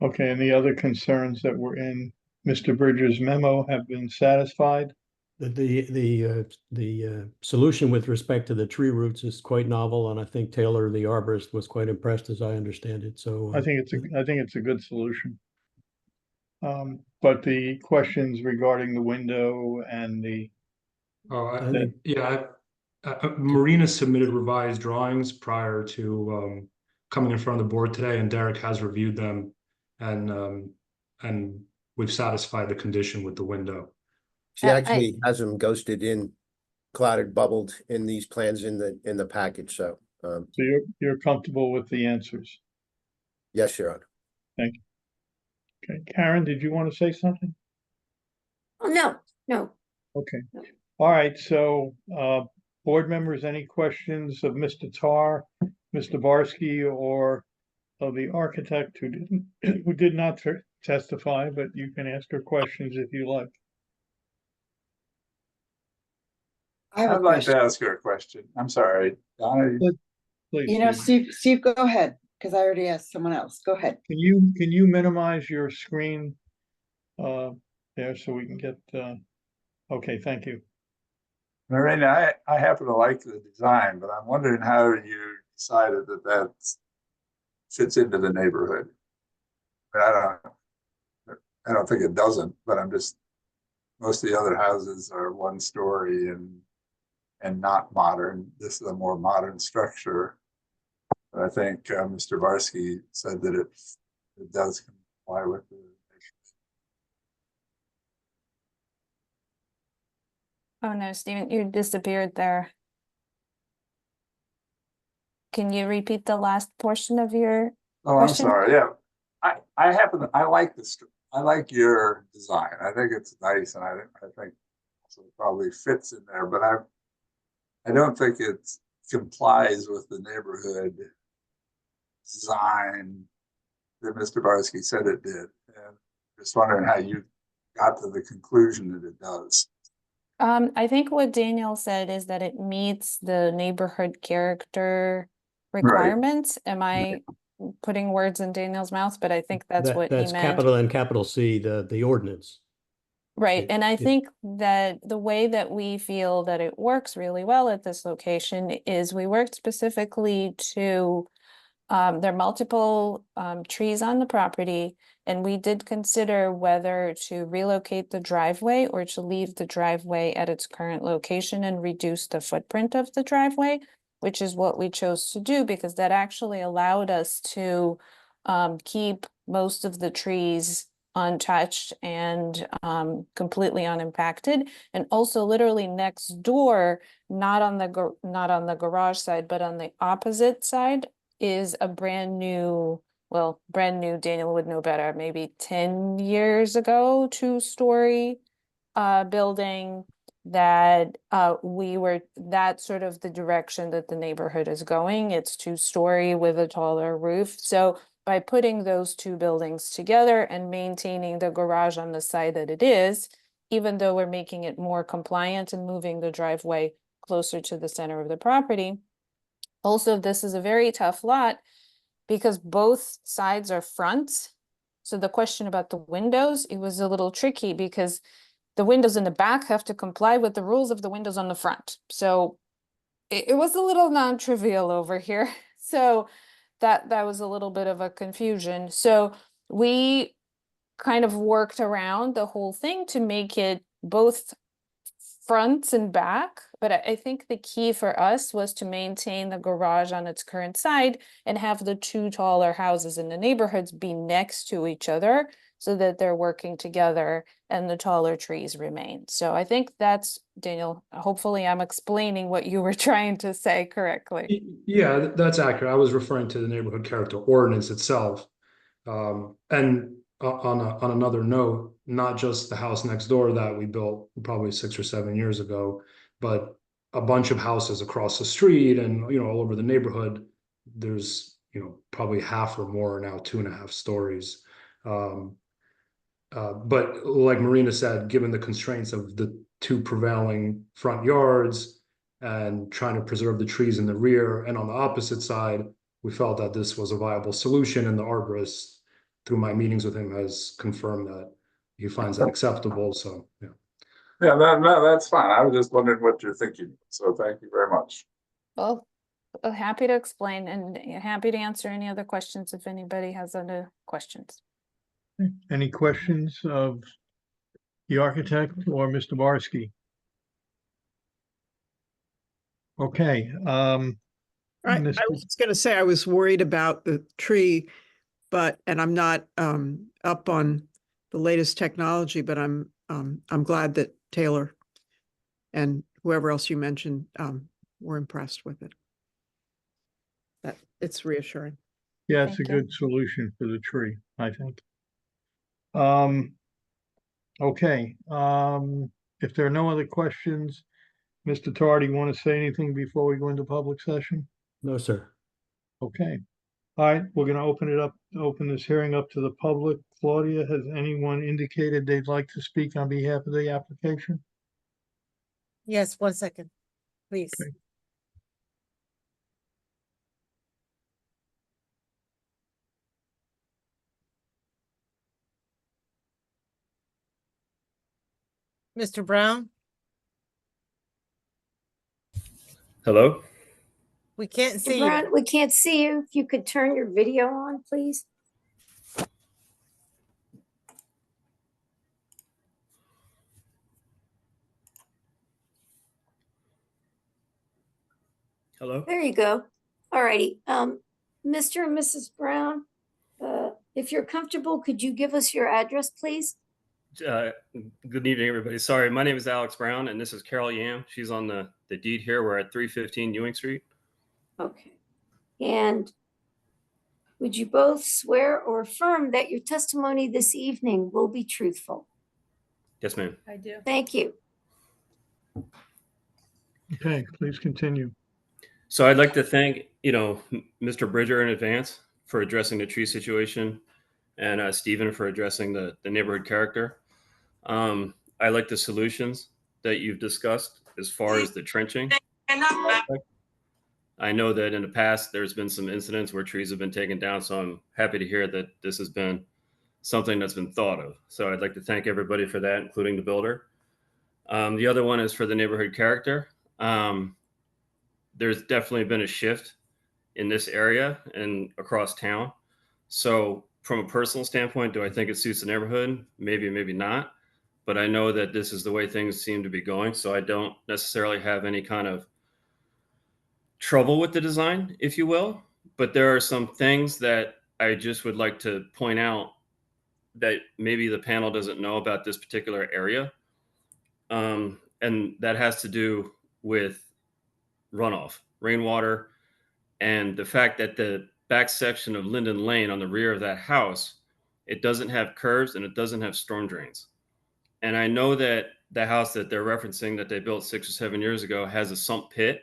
Okay, and the other concerns that were in Mr. Bridger's memo have been satisfied? The solution with respect to the tree roots is quite novel, and I think Taylor, the arborist, was quite impressed, as I understand it, so. I think it's a good solution. But the questions regarding the window and the, Oh, think- yeah, Marina submitted revised drawings prior to coming in front of the board today, and Derek has reviewed them, and we've satisfied the condition with the window. She actually has them ghosted in, clouded, bubbled in these plans in the package, so, so you're comfortable with the answers? yes, Your Honor. Thank you. Okay, Karen, did you want to say something? Oh, no. Okay, all right, so, board members, any questions of Mr. Tar, Mr. Barsky, or of the architect who did not testify, but you can ask her questions if you like. I have a I'd like to question. ask her a question. I'm sorry. Donna, Please, You know, Steve. Steve, go ahead, because I already asked someone else. Go ahead. Can you minimize your screen there so we can get okay, thank you. Marina, I happen to like the design, but I'm wondering how you decided that fits into the neighborhood. I don't think it doesn't, but most of the other houses are one story and not modern. This is a more modern structure. But I think Mr. Barsky said that it does comply with the. Oh no, Stephen, you disappeared there. Can you repeat the last portion of your Oh, I'm question? sorry. Yeah, I like this. I like your design. I think it's nice, and I think also probably fits in there. But I don't think it complies with the neighborhood design that Mr. Barsky said it did. And just wondering how you got to the conclusion that it does. I think what Daniel said is that it meets the neighborhood character requirements. Am I putting words in Daniel's mouth? But I think that's what he That's meant. capital and capital C, the ordinance. Right, It- and I it- think that the way that we feel that it works really well at this location is we worked specifically to, there are multiple trees on the property, and we did consider whether to relocate the driveway or to leave the driveway at its current location and reduce the footprint of the driveway, which is what we chose to do because that actually allowed us to keep most of the trees untouched and completely unimpacted. And also literally next door, not on the garage side, but on the opposite side is a brand new, Daniel would know better, maybe 10 years ago, 2-story building that that's sort of the direction that the neighborhood is going. It's 2-story with a taller roof. So by putting those two buildings together and maintaining the garage on the side that it is, even though we're making it more compliant and moving the driveway closer to the center of the property. Also, this is a very tough lot because both sides are fronts. So the question about the windows, it was a little tricky because the windows in the back have to comply with the rules of the windows on the front. So it was a little non-trivial over here. So that was a little bit of a confusion. So we kind of worked around the whole thing to make it both fronts and back. But I think the key for us was to maintain the garage on its current side and have the two taller houses in the neighborhoods be next to each other so that they're working together and the taller trees remain. So I think that's, Daniel, hopefully I'm explaining what you were trying to say correctly. Yeah, that's accurate. I was referring to the neighborhood character ordinance itself. And on another note, not just the house next door that we built probably 6 or 7 years ago, but a bunch of houses across the street and all over the neighborhood. There's probably half or more are now 2.5 stories. But like Marina said, given the constraints of the two prevailing front yards and trying to preserve the trees in the rear and on the opposite side, we felt that this was a viable solution, and the arborist, through my meetings with him, has confirmed that he finds that acceptable. So, yeah. Yeah, no, that's fine. I was just wondering what you're thinking. So thank you very much. Well, happy to explain and happy to answer any other questions if anybody has other questions. Any questions of the architect or Mr. Barsky? Okay, I Mr. was just gonna say, I was worried about the tree, and I'm not up on the latest technology, but I'm glad that Taylor and whoever else you mentioned were impressed with it. That it's reassuring. Yeah, it's a Thank you. good solution for the tree, I think. Okay, if there are no other questions, Mr. Tardy, you want to say anything before we go into public session? No, sir. Okay. All right, we're gonna open this hearing up to the public. Claudia, has anyone indicated they'd like to speak on behalf of the application? Yes, 1 second, please. Okay. Mr. Brown, Hello? we can't Mr. see you. Brown, we can't see you. If you could turn your video on, please. Hello? There you go. All righty. Mr. and Mrs. Brown, if you're comfortable, could you give us your address, please? Good evening, everybody. Sorry, my name is Alex Brown, and this is Carol Yam. She's on the deed here. We're at 315 Ewing Street. Okay. And would you both swear or affirm that your testimony this evening will be truthful? Yes, ma'am. I do. Thank you. Okay, please continue. So I'd like to thank, Mr. Bridger in advance for addressing the tree situation, and Stephen for addressing the neighborhood character. I like the solutions that you've discussed as far as the trenching. I know that in the past, there's been some incidents where trees have been taken down, so I'm happy to hear that this has been something that's been thought of. So I'd like to thank everybody for that, including the builder. The other one is for the neighborhood character. There's definitely been a shift in this area and across town. So from a personal standpoint, do I think it suits the neighborhood? Maybe, maybe not. But I know that this is the way things seem to be going. So I don't necessarily have any kind of trouble with the design, if you will. But there are some things that I just would like to point out that maybe the panel doesn't know about this particular area. And that has to do with runoff, rainwater, and the fact that the back section of Linden Lane on the rear of that house, it doesn't have curves and it doesn't have storm drains. And I know that the house that they're referencing that they built 6 or 7 years ago has a sump pit.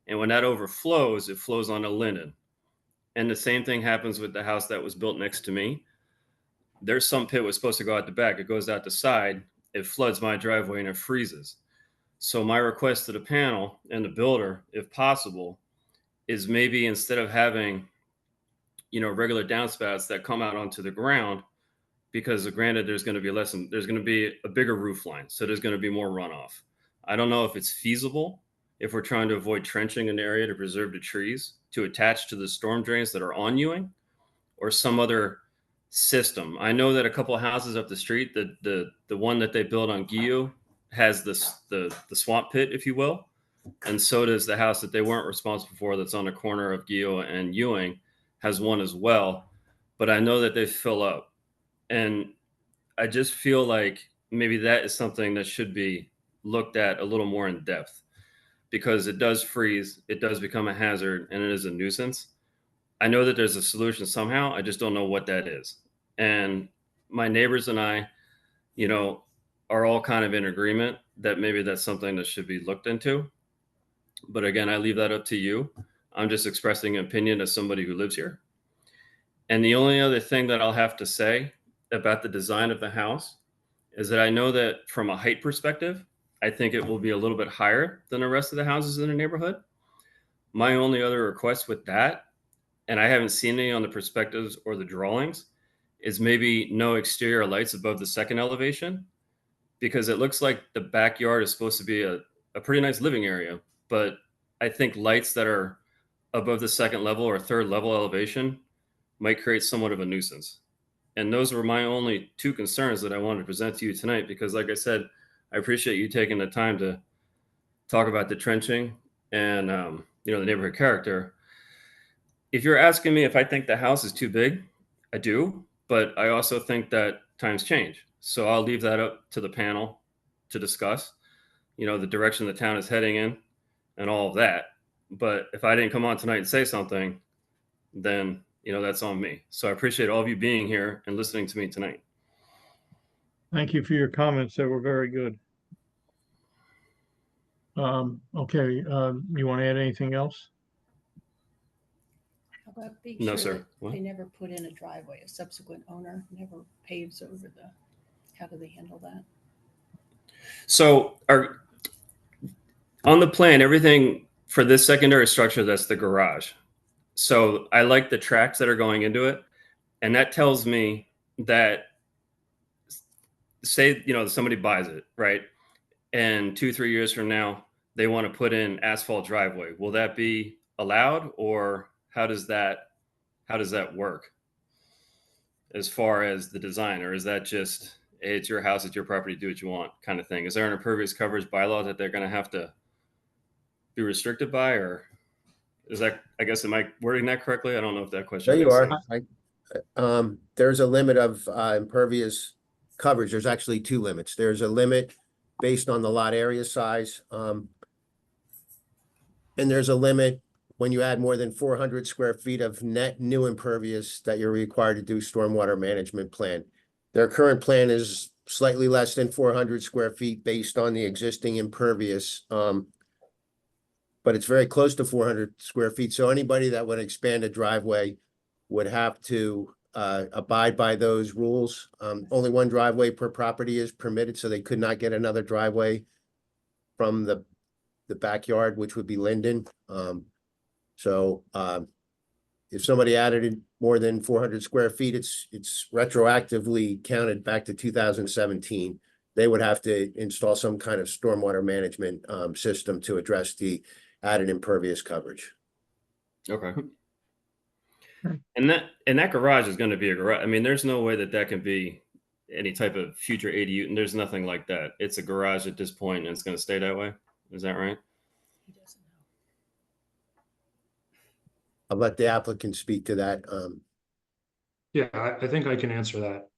And when that overflows, it flows onto Linden. And the same thing happens with the house that was built next to me. Their sump pit was supposed to go out the back. It goes out the side. It floods my driveway and it freezes. So my request to the panel and the builder, if possible, is maybe instead of having, regular downspouts that come out onto the ground, because granted, there's going to be a bigger roof line. So there's going to be more runoff. I don't know if it's feasible if we're trying to avoid trenching an area to preserve the trees to attach to the storm drains that are on Ewing or some other system. I know that a couple of houses up the street, the one that they built on Guyot has the swamp pit, if you will. And so does the house that they weren't responsible for that's on the corner of Guyot and Ewing has one as well. But I know that they fill up. And I just feel like maybe that is something that should be looked at a little more in depth, because it does freeze, it does become a hazard, and it is a nuisance. I know that there's a solution somehow. I just don't know what that is. And my neighbors and I, are all kind of in agreement that maybe that's something that should be looked into. But again, I leave that up to you. I'm just expressing an opinion as somebody who lives here. And the only other thing that I'll have to say about the design of the house is that I know that from a height perspective, I think it will be a little bit higher than the rest of the houses in the neighborhood. My only other request with that, and I haven't seen any on the perspectives or the drawings, is maybe no exterior lights above the second elevation, because it looks like the backyard is supposed to be a pretty nice living area. But I think lights that are above the second level or third level elevation might create somewhat of a nuisance. And those were my only two concerns that I wanted to present to you tonight, because like I said, I appreciate you taking the time to talk about the trenching and the neighborhood character. If you're asking me if I think the house is too big, I do, but I also think that times change. So I'll leave that up to the panel to discuss, the direction the town is heading in and all of that. But if I didn't come on tonight and say something, then, that's on me. So I appreciate all of you being here and listening to me tonight. Thank you for your comments. They were very good. Okay, you want to add anything else? How about being No, sure sir. that What? they never put in a driveway, a subsequent owner never paves over how do they handle that? So on the plan, everything for this secondary structure, that's the garage. So I like the tracks that are going into it. And that tells me that, say, somebody buys it, right? And 2-3 years from now, they want to put in asphalt driveway. Will that be allowed, or how does that work as far as the design? Or is that just, hey, it's your house, it's your property, do what you want kind of thing? Is there an impervious coverage bylaw that they're going to have to be restricted by, or is that, I guess, am I wording that correctly? I don't know if that question. There you makes are. sense. There's a limit of impervious coverage. There's actually two limits. There's a limit based on the lot area size. And there's a limit when you add more than 400 square feet of net new impervious that you're required to do stormwater management plan. Their current plan is slightly less than 400 square feet based on the existing impervious. But it's very close to 400 square feet. So anybody that would expand a driveway would have to abide by those rules. Only one driveway per property is permitted, so they could not get another driveway from the backyard, which would be Linden. So if somebody added in more than 400 square feet, it's retroactively counted back to 2017. They would have to install some kind of stormwater management system to address the added impervious coverage. Okay. And that garage is going to be a garage. I mean, there's no way that can be any type of future ADU, and there's nothing like that. It's a garage at this point, and it's going to stay that way. Is that right? He doesn't know. I'll let the applicant speak to that. Yeah, I think I can answer that.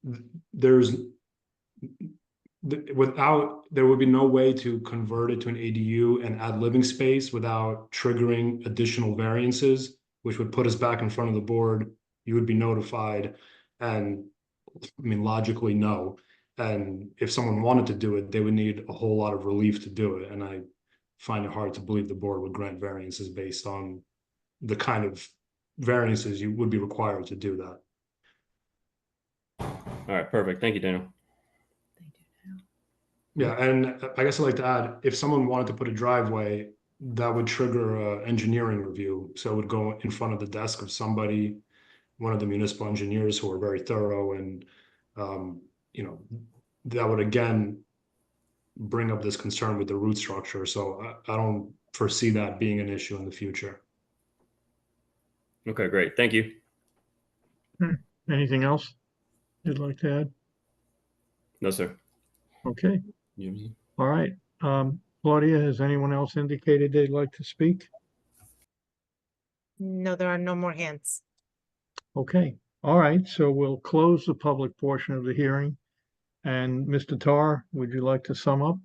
There would be no way to convert it to an ADU and add living space without triggering additional variances, which would put us back in front of the board. You would be notified, and I mean, logically, no. And if someone wanted to do it, they would need a whole lot of relief to do it. And I find it hard to believe the board would grant variances based on the kind of variances you would be required to do that. All right, perfect. Thank you, Daniel. Yeah, and I guess I'd like to add, if someone wanted to put a driveway, that would trigger an engineering review. So it would go in front of the desk of somebody, one of the municipal engineers who are very thorough, and that would again bring up this concern with the root structure. So I don't foresee that being an issue in the future. Okay, great. Thank you. Anything else you'd like to add? No, sir. Okay, all right. Claudia, has anyone else indicated they'd like to speak? No, there are no more hands. Okay, all right, so we'll close the public portion of the hearing. And Mr. Tar, would you like to sum up?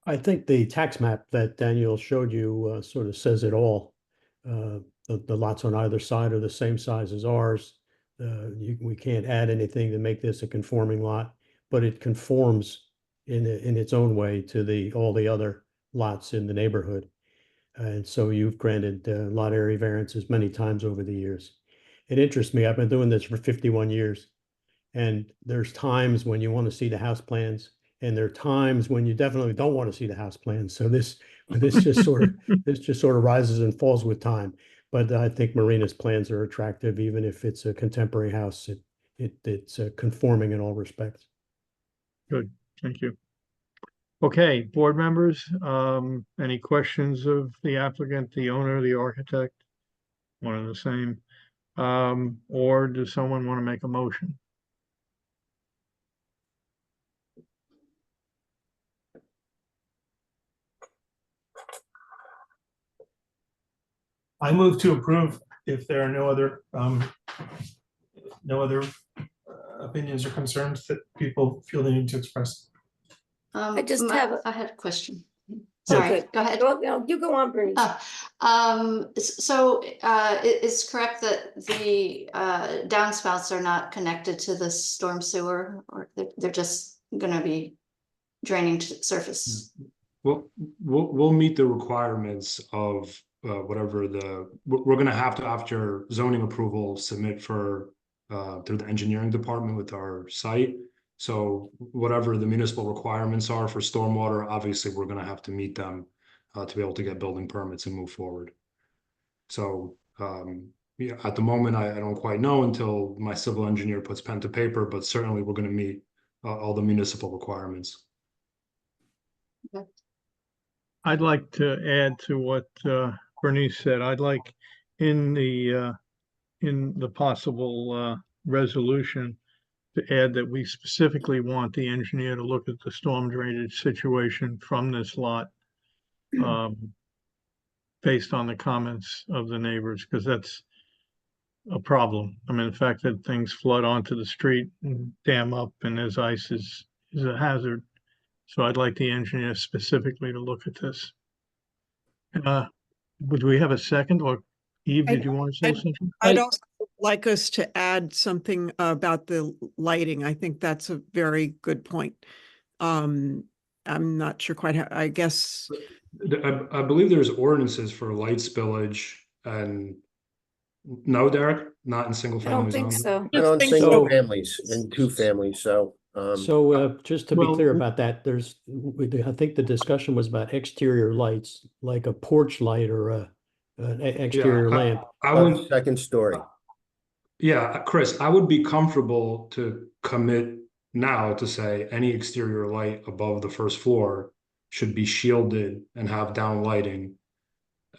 I think the tax map that Daniel showed you sort of says it all. The lots on either side are the same size as ours. We can't add anything to make this a conforming lot, but it conforms in its own way to all the other lots in the neighborhood. And so you've granted lot area variances many times over the years. It interests me. I've been doing this for 51 years. And there's times when you want to see the house plans, and there are times when you definitely don't want to see the house plans. So this just sort of rises and falls with time. But I think Marina's plans are attractive, even if it's a contemporary house. It's conforming in all respects. Good, thank you. Okay, board members, any questions of the applicant, the owner, the architect? One and the same. Or does someone want to make a motion? I move to approve if there are no other opinions or concerns that people feel they need to express. I just I had a question. Sorry, go ahead. No, you go on, Bernice. So it's correct that the downspouts are not connected to the storm sewer, or they're just gonna be draining to surface? Well, we'll meet the requirements of whatever we're gonna have to, after zoning approval, submit for through the engineering department with our site. So whatever the municipal requirements are for stormwater, obviously we're gonna have to meet them to be able to get building permits and move forward. So yeah, at the moment, I don't quite know until my civil engineer puts pen to paper, but certainly we're gonna meet all the municipal requirements. Okay. I'd like to add to what Bernice said. I'd like in the possible resolution to add that we specifically want the engineer to look at the storm drainage situation from this lot based on the comments of the neighbors, because that's a problem. I mean, the fact that things flood onto the street and dam up and there's ice is a hazard. So I'd like the engineer specifically to look at this. Would we have a second, or Eve, did you want to say something? I'd also like us to add something about the lighting. I think that's a very good point. I'm not sure quite how, I guess. I believe there's ordinances for light spillage and no, Derek, not in single family. I don't think so. And on think single so. families and two families, so. Just to be well, clear about that, I think the discussion was about exterior lights, like a porch light or an exterior lamp. I would, Second story. yeah, Chris, I would be comfortable to commit now to say any exterior light above the first floor should be shielded and have down lighting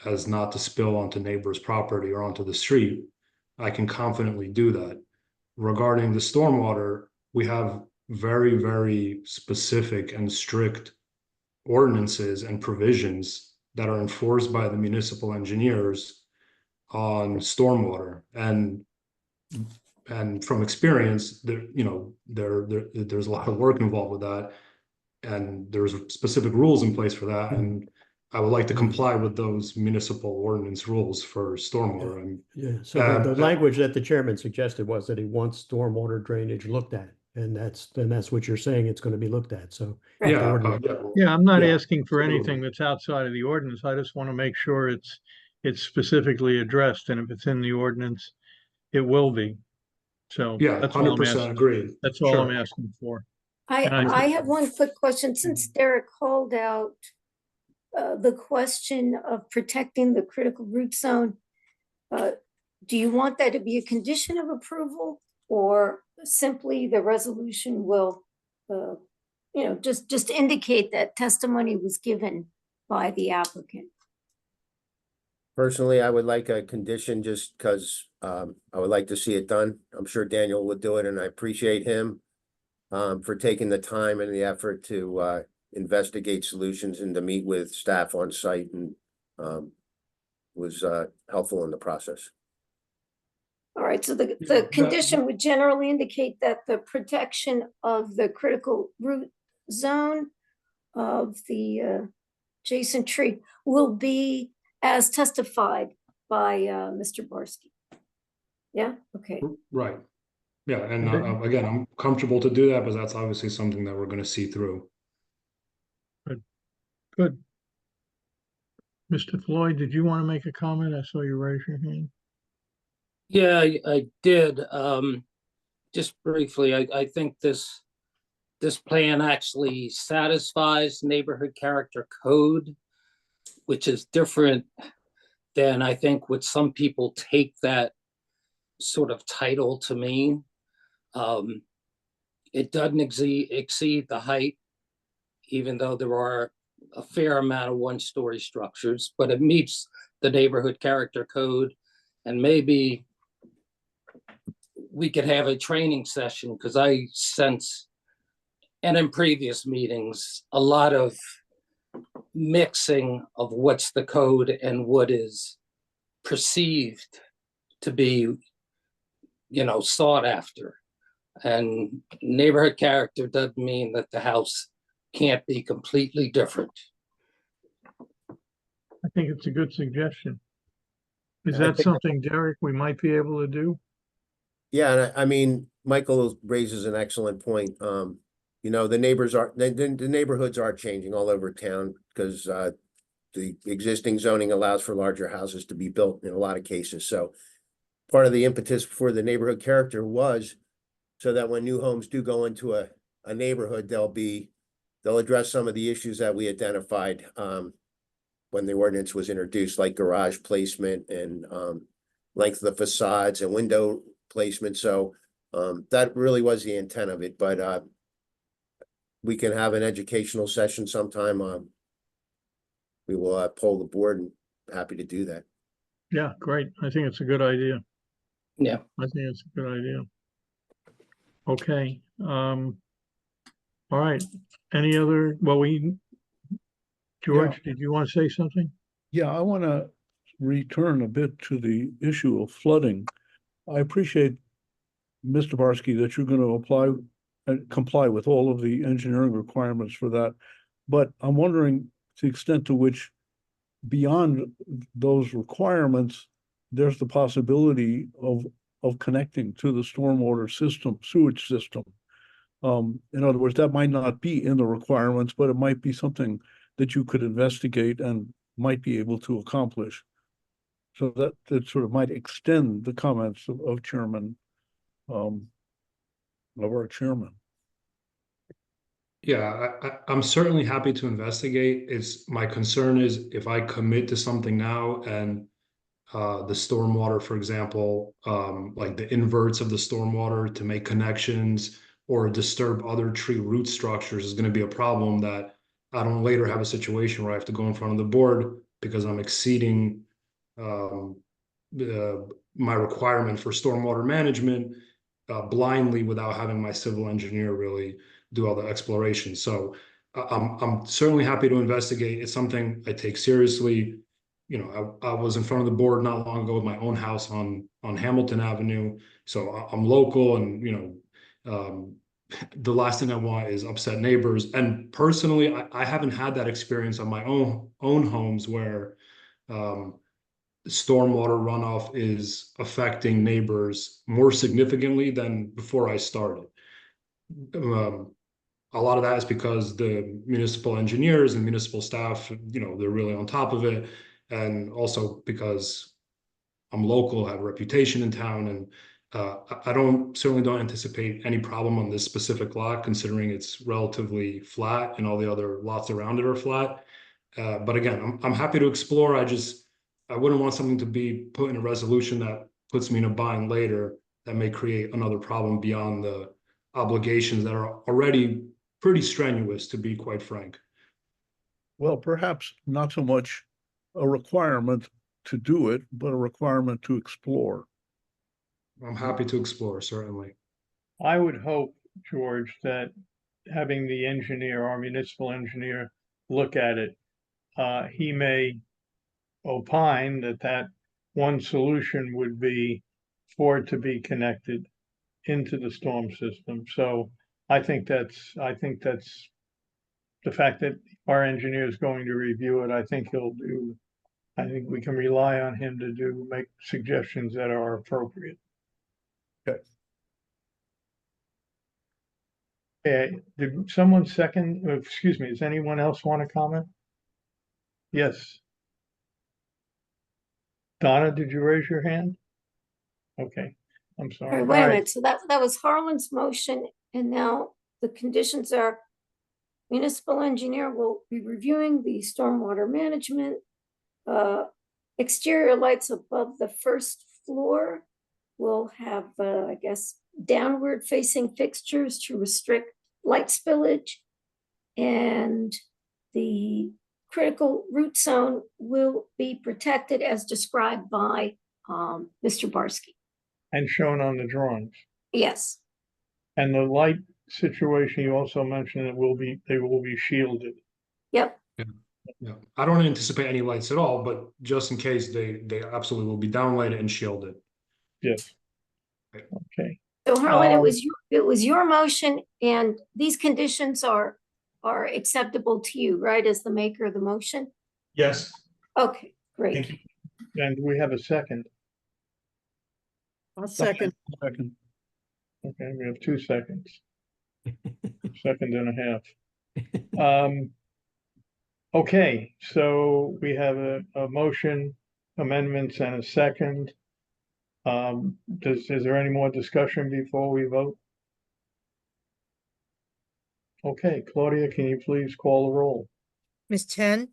as not to spill onto neighbor's property or onto the street. I can confidently do that. Regarding the stormwater, we have very, very specific and strict ordinances and provisions that are enforced by the municipal engineers on stormwater. And from experience, there's a lot of work involved with that, and there's specific rules in place for that. And I would like to comply with those municipal ordinance rules for stormwater. And Yeah, so the language that the chairman suggested was that he wants stormwater drainage looked at, and that's what you're saying, it's going to be looked at, so. Yeah, I'm not asking for anything that's outside of the ordinance. I just want to make sure it's specifically addressed, and if it's in the ordinance, it will be. So yeah, that's all I'm 100% asking. agreed. That's all Sure. I'm asking for. I have one quick question. Since Derek called out the question of protecting the critical root zone, do you want that to be a condition of approval, or simply the resolution will, just indicate that testimony was given by the applicant? Personally, I would like a condition just because I would like to see it done. I'm sure Daniel would do it, and I appreciate him for taking the time and the effort to investigate solutions and to meet with staff on site, and was helpful in the process. All right, so the condition would generally indicate that the protection of the critical root zone of the adjacent tree will be as testified by Mr. Barsky. Yeah, okay. Right. Yeah, and again, I'm comfortable to do that, but that's obviously something that we're going to see through. Good. Mr. Floyd, did you want to make a comment? I saw you raise your hand. Yeah, I did. Just briefly, I think this plan actually satisfies neighborhood character code, which is different than I think what some people take that sort of title to mean. It doesn't exceed the height, even though there are a fair amount of one-story structures, but it meets the neighborhood character code. And maybe we could have a training session, because I sense, and in previous meetings, a lot of mixing of what's the code and what is perceived to be, sought after. And neighborhood character doesn't mean that the house can't be completely different. I think it's a good suggestion. Is I that think- something, Derek, we might be able to do? Yeah, and I mean, Michael raises an excellent point. The neighborhoods are changing all over town because the existing zoning allows for larger houses to be built in a lot of cases. So part of the impetus for the neighborhood character was so that when new homes do go into a neighborhood, they'll address some of the issues that we identified when the ordinance was introduced, like garage placement and length of the facades and window placement. So that really was the intent of it, but we can have an educational session sometime. We will poll the board and happy to do that. Yeah, great. I think it's a good idea. Yeah. I think it's a good idea. Okay, all right. Any other, George, did you want to say something? Yeah, I want to return a bit to the issue of flooding. I appreciate, Mr. Barsky, that you're going to apply and comply with all of the engineering requirements for that. But I'm wondering the extent to which, beyond those requirements, there's the possibility of connecting to the stormwater system, sewage system. In other words, that might not be in the requirements, but it might be something that you could investigate and might be able to accomplish. So that sort of might extend the comments of our chairman. Yeah, I'm certainly happy to investigate. My concern is if I commit to something now and the stormwater, for example, like the inverts of the stormwater to make connections or disturb other tree root structures is going to be a problem that I don't later have a situation where I have to go in front of the board because I'm exceeding my requirement for stormwater management blindly without having my civil engineer really do all the exploration. So I'm certainly happy to investigate. It's something I take seriously. I was in front of the board not long ago with my own house on Hamilton Avenue. So I'm local, and the last thing I want is upset neighbors. And personally, I haven't had that experience on my own homes where stormwater runoff is affecting neighbors more significantly than before I started. A lot of that is because the municipal engineers and municipal staff, they're really on top of it. And also because I'm local, have a reputation in town, and I certainly don't anticipate any problem on this specific lot, considering it's relatively flat and all the other lots around it are flat. But again, I'm happy to explore. I wouldn't want something to be put in a resolution that puts me in a bind later that may create another problem beyond the obligations that are already pretty strenuous, to be quite frank. Well, perhaps not so much a requirement to do it, but a requirement to explore. I'm happy to explore, certainly. I would hope, George, that having the engineer, our municipal engineer, look at it, he may opine that one solution would be for it to be connected into the storm system. So I think that's the fact that our engineer is going to review it. I think we can rely on him to make suggestions that are appropriate. Okay. Did someone second, excuse me, does anyone else want to comment? Yes. Donna, did you raise your hand? Okay, I'm All sorry. right, All wait a right. minute. So that was Harlan's motion, and now the conditions are municipal engineer will be reviewing the stormwater management. Exterior lights above the first floor will have, I guess, downward facing fixtures to restrict light spillage. And the critical root zone will be protected as described by Mr. Barsky. And shown on the drawings. Yes, And the light situation, you also mentioned it will be, they will be shielded. yep. Yeah, I don't anticipate any lights at all, but just in case, they absolutely will be downlighted and shielded. Yes. Okay. So Harlan, it was your motion, and these conditions are acceptable to you, right, as the maker of the motion? Yes. Okay, great. Thank you. And we have a second. I'll second. Second. Okay, we have 2 seconds. Second and a half. Okay, so we have a motion, amendments and a second. Is there any more discussion before we vote? Okay, Claudia, can you please call the roll? Ms. Chen,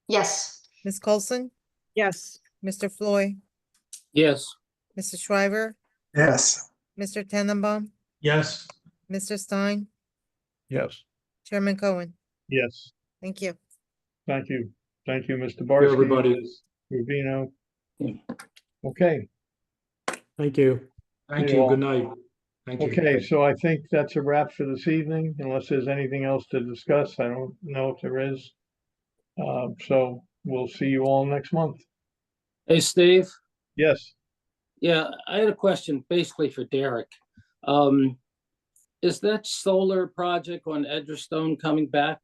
Yes. Ms. Coulson, Yes. Mr. Floyd, Yes. Mr. Shriver, Yes. Mr. Tannenbaum, Yes. Mr. Stein, Yes. Chairman Cohen. Yes, Thank you. thank you. Thank you, Mr. Barsky. everybody. Ms. Rubino. Okay, Thank you. Thank You you. all. Good night. Thank you. okay, so I think that's a wrap for this evening, unless there's anything else to discuss. I don't know if there is. So we'll see you all next month. Hey, Steve. Yes, Yeah, I had a question basically for Derek. Is that solar project on Edgerstone coming back?